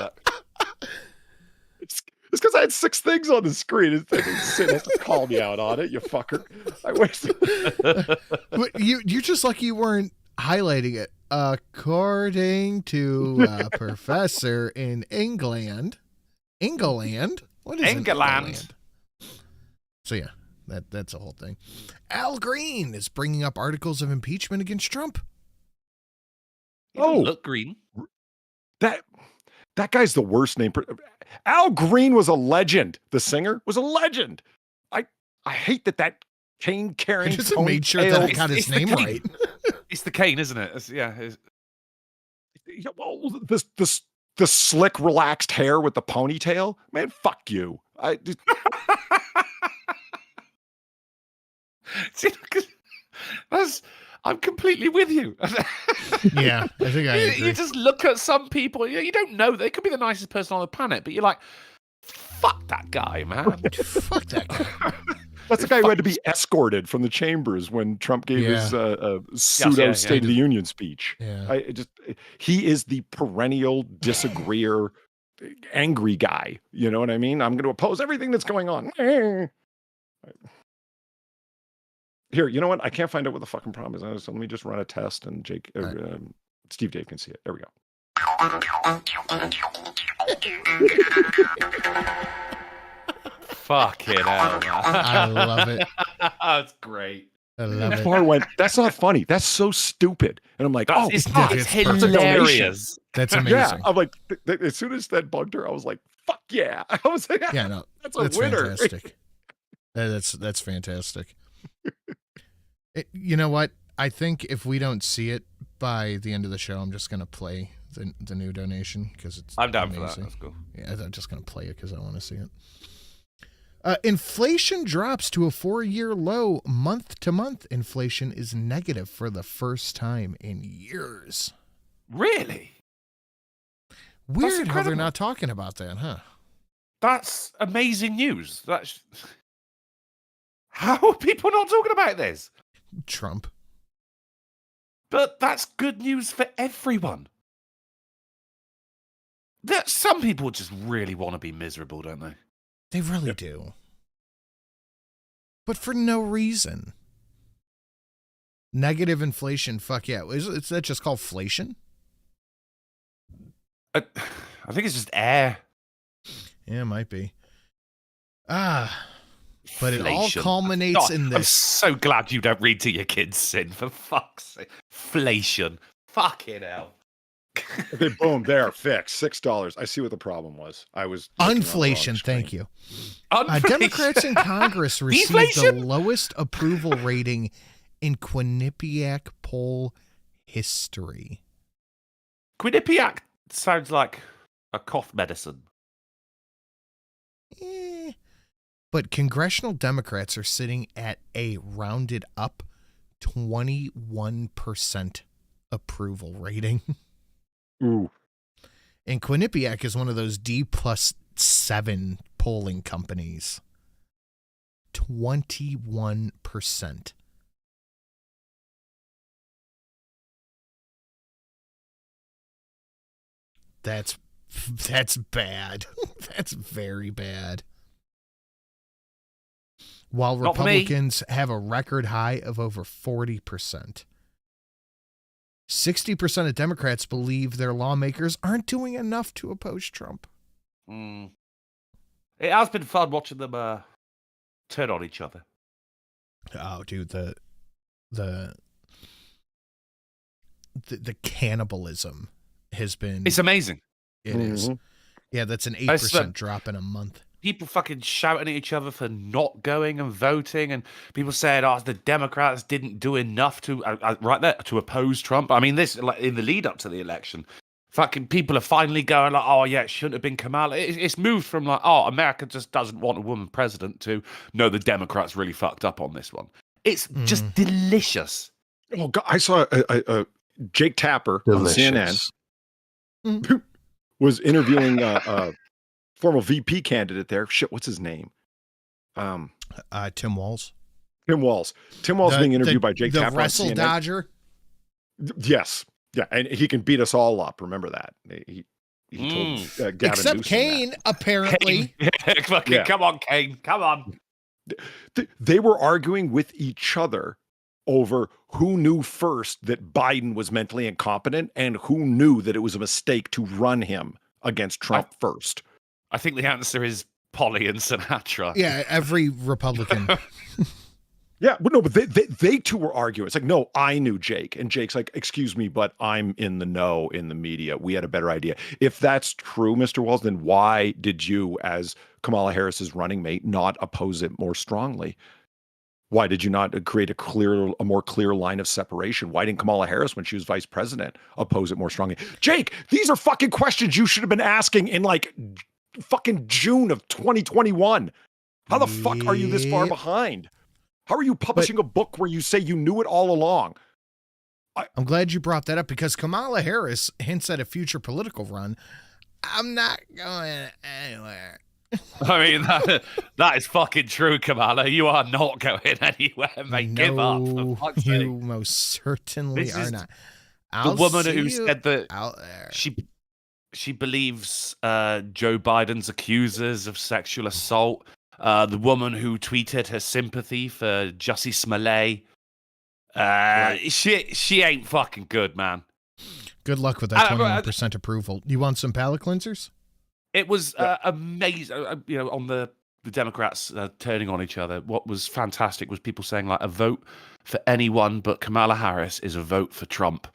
It's because I had 6 things on the screen. It's has to call me out on it, you fucker. I wasted. But you're just lucky you weren't highlighting it. According to a professor in England. What is England? So yeah, that's a whole thing. Al Green is bringing up articles of impeachment against Trump. Look green. That guy's the worst name. Al Green was a legend. The singer was a legend. I hate that cane carrying. I just made sure that I got his name right. It's the cane, isn't it? Well, the slick, relaxed hair with the ponytail. Man, fuck you. I'm completely with you. Yeah, I think I agree. You just look at some people, you don't know. They could be the nicest person on the planet, but you're like, fuck that guy, man. Fuck that guy. That's the guy who had to be escorted from the chambers when Trump gave his pseudo State of the Union speech. Yeah. He is the perennial disagreeer, angry guy. You know what I mean? I'm going to oppose everything that's going on. Here, you know what? I can't find out what the fucking problem is. So let me just run a test, and Steve Dave can see it. There we go. Fucking hell, man. I love it. That's great. I love it. Bar went, that's not funny. That's so stupid. And I'm like, it's hilarious. That's amazing. Yeah, I'm like, as soon as that bugged her, I was like, fuck yeah. I was like, yeah, no, that's a winner. Fantastic. That's fantastic. You know what? I think if we don't see it by the end of the show, I'm just gonna play the new donation because it's. I'm down amazing. for that. That's cool. Yeah, I'm just gonna play it because I want to see it. Inflation drops to a 4-year low. Month to month, inflation is negative for the first time in years. Really? Weird how they're not talking about that, huh? That's amazing news. How are people not talking about this? Trump. But that's good news for everyone. Some people just really want to be miserable, don't they? They really do. But for no reason. Negative inflation, fuck yeah. Is that just called inflation? I think it's just air. Yeah, it might be. But it all culminates in this. I'm so glad you don't read to your kids, Sin, for fuck's sake. Inflation. Fucking hell. Okay, boom, there, fixed. $6. I see what the problem was. I was inflation. Thank you. Democrats in Congress received Deflation? the lowest approval rating in Quinnipiac poll history. Quinnipiac sounds like a cough medicine. But congressional Democrats are sitting at a rounded up 21% approval rating. Ooh. And Quinnipiac is one of those D+7 polling companies. 21%. That's bad. That's very bad. While Republicans have a record high of over 40%. 60% of Democrats believe their lawmakers aren't doing enough to oppose Trump. It has been fun watching them turn on each other. Oh, dude, the cannibalism has been... It's amazing. It is. Yeah, that's an 8% drop in a month. People fucking shouting at each other for not going and voting, and people said, "Oh, the Democrats didn't do enough to right there to oppose Trump." I mean, this like in the lead up to the election, fucking people are finally going like, "Oh yeah, it shouldn't have been Kamala." It's moved from like, "Oh, America just doesn't want a woman president," to "No, the Democrats really fucked up on this one." It's just delicious. Oh God, I saw Jake Tapper on CNN was interviewing former VP candidate there. Shit, what's his name? Tim Walz. Tim Walz being interviewed by Jake Tapper. The wrestle dodger. Yes. Yeah, and he can beat us all up. Remember that. He told Gavin Except Newsom Kane, that. apparently. Kane. Come on, Kane. Come on. They were arguing with each other over who knew first that Biden was mentally incompetent and who knew that it was a mistake to run him against Trump first. I think the answer is Polly and Sinatra. Yeah, every Republican. Yeah, but no, but they two were arguing. It's like, no, I knew Jake. And Jake's like, excuse me, but I'm in the know in the media. We had a better idea. If that's true, Mr. Walls, then why did you, as Kamala Harris's running mate, not oppose it more strongly? Why did you not create a more clear line of separation? Why didn't Kamala Harris, when she was vice president, oppose it more strongly? Jake, these are fucking questions you should have been asking in like fucking June of 2021. How the fuck are you this far behind? How are you publishing a book where you say you knew it all along? I'm glad you brought that up because Kamala Harris hints at a future political run. I'm not going anywhere. I mean, that is fucking true, Kamala. You are not going anywhere, mate. No, give up. For fuck's sake. You most certainly are not. The woman who said that she believes Joe Biden's accusers of sexual assault. The woman who tweeted her sympathy for Jussie Smollett. She ain't fucking good, man. Good luck with that 21% approval. You want some palate cleansers? It was amazing, on the Democrats turning on each other. What was fantastic was people saying, like, a vote for anyone but Kamala Harris is a vote for Trump.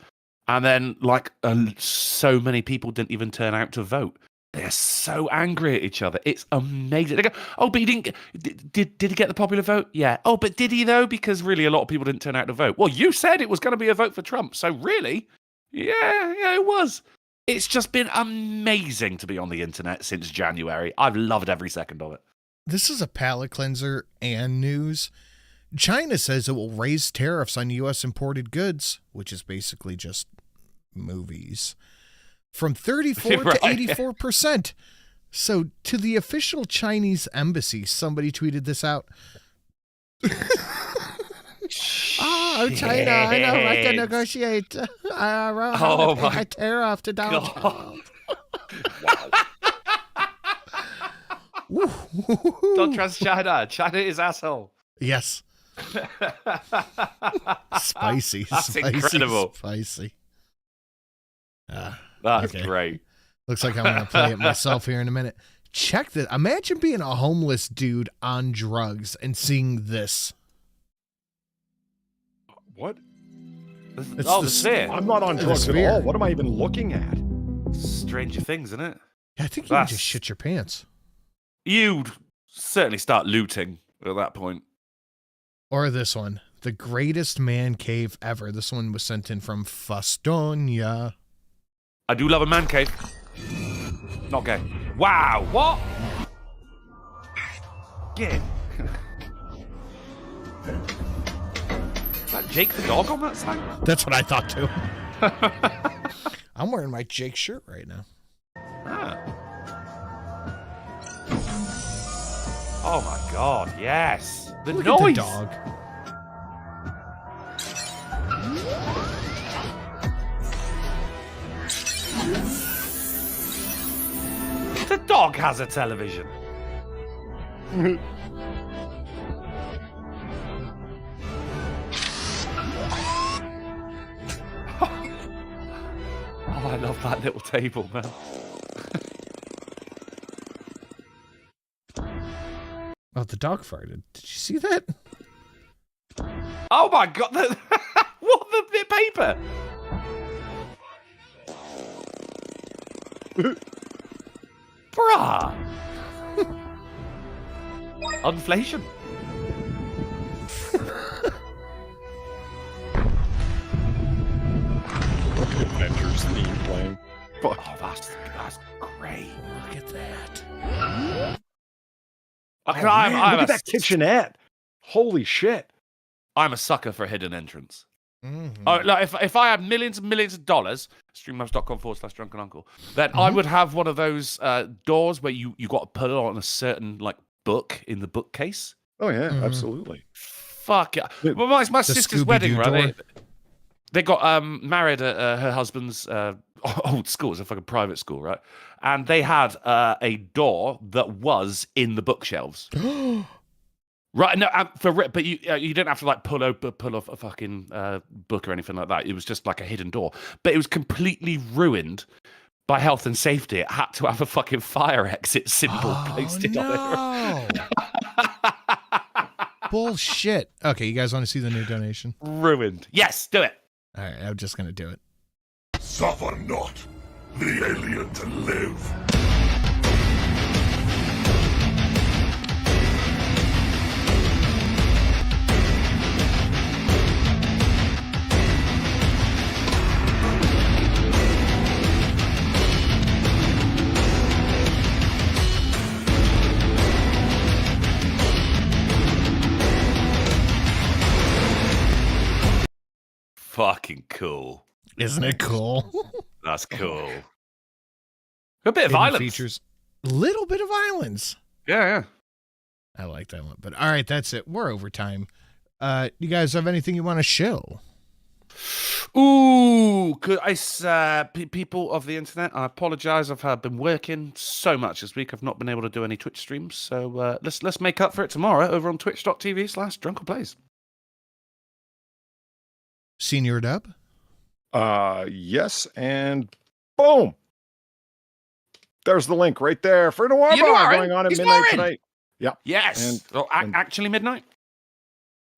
And then, like, so many people didn't even turn out to vote. They're so angry at each other. It's amazing. They go, oh, but he didn't. Did he get the popular vote? Yeah. Oh, but did he though? Because really, a lot of people didn't turn out to vote. Well, you said it was going to be a vote for Trump, so really, yeah, it was. It's just been amazing to be on the internet since January. I've loved every second of it. This is a palate cleanser and news. China says it will raise tariffs on U.S. imported goods, which is basically just movies, from 34 to 84%. So to the official Chinese embassy, somebody tweeted this out. Oh, China, I know I can negotiate. My tariff to Donald Trump. Don't trust China. China is asshole. Yes. Spicy. That's incredible. Spicy. That's great. Looks like I'm going to play it myself here in a minute. Check this. Imagine being a homeless dude on drugs and seeing this. What? The sphere. I'm not on drugs at all. What am I even looking at? Stranger Things, isn't it? Yeah, I think you can just shit your pants. You'd certainly start looting at that point. Or this one. The greatest man cave ever. This one was sent in from Fustonia. I do love a man cave. Not gay. Wow, what? Yeah. Is that Jake the dog on that side? That's what I thought too. I'm wearing my Jake shirt right now. Oh my god, yes. The Look noise. at the dog. The dog has a television. Oh, I love that little table, man. Oh, the dog farted. Did you see that? Oh my god! What the bit paper? Bruh! Inflation. Adventures theme playing. Fuck. Oh, that's great. Look at that. Look at that kitchenette. Holy shit. I'm a sucker for a hidden entrance. Mm-hmm. Oh, like if I had millions and millions of dollars, streamlabs.com/drunkenuncle, then I would have one of those doors where you got to put it on a certain like book in the bookcase. Oh yeah, absolutely. Fuck yeah. Well, my sister's wedding, right? They got married at her husband's old school. It's a fucking private school, right? And they had a door that was in the bookshelves. Right, no, but you didn't have to like pull off a fucking book or anything like that. It was just like a hidden door. But it was completely ruined by health and safety. It had to have a fucking fire exit symbol placed on it. Bullshit. Okay, you guys want to see the new donation? Ruined. Yes, do it. All right, I'm just going to do it. Suffer not the alien to live. Fucking cool. Isn't it cool? That's cool. A bit of violence. Features. Little bit of violence. Yeah. I like that one. But all right, that's it. We're over time. You guys have anything you want to show? Ooh, people of the internet, I apologize. I've been working so much this week. I've not been able to do any Twitch streams. So let's make up for it tomorrow over on twitch.tv/drunkenplays. Senior Dub? Yes, and boom. There's the link right there for Noir Bar going on at midnight tonight. Yeah. Yes. Actually midnight?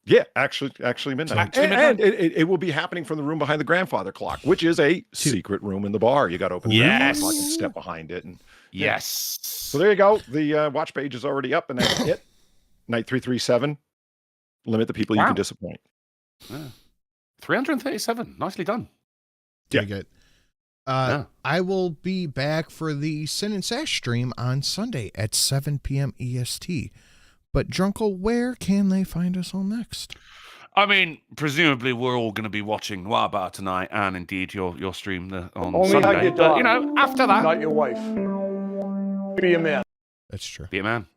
Yeah, actually midnight. And it will be happening from the room behind the grandfather clock, which is a secret room in the bar. You got to open the grandfather clock and step behind it. And yes. So there you go. The watch page is already up, and that's it. Night 337. Limit the people you can disappoint. Yeah. 337. Nicely done. Yeah. Good. I will be back for the Sin and Sash stream on Sunday at 7 p.m. EST. But Drunkle, where can they find us on next? I mean, presumably we're all going to be watching Noir Bar tonight, and indeed your stream on Only Sunday. hug your But dog, after that, not your wife. Be a man. That's true. Be a man.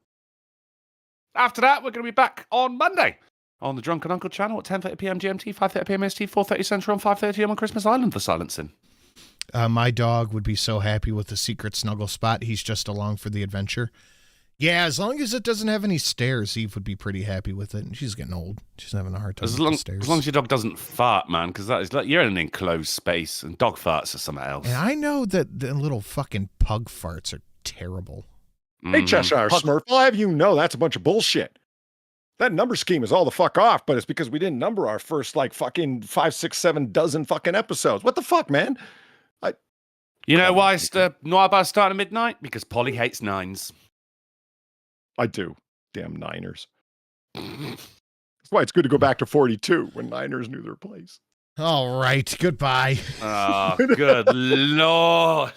After that, we're going to be back on Monday on the Drunken Uncle channel at 10:30 p.m. GMT, 5:30 p.m. ST, 4:30 Central, and 5:30 p.m. on Christmas Island for Silencing. My dog would be so happy with the secret snuggle spot. He's just along for the adventure. Yeah, as long as it doesn't have any stairs, Eve would be pretty happy with it. And she's getting old. She's having a hard time with the stairs. As long as your dog doesn't fart, man, because that is like you're in an enclosed space, and dog farts are something else. And I know that the little fucking pug farts are terrible. Hey, Cheshire Smurf, I'll have you know that's a bunch of bullshit. That number scheme is all the fuck off, but it's because we didn't number our first like fucking 5, 6, 7 dozen fucking episodes. What the fuck, man? You know why Noir Bar starting at midnight? Because Polly hates nines. I do. Damn Niners. That's why it's good to go back to 42 when Niners knew their place. All right. Goodbye. Oh, good Lord.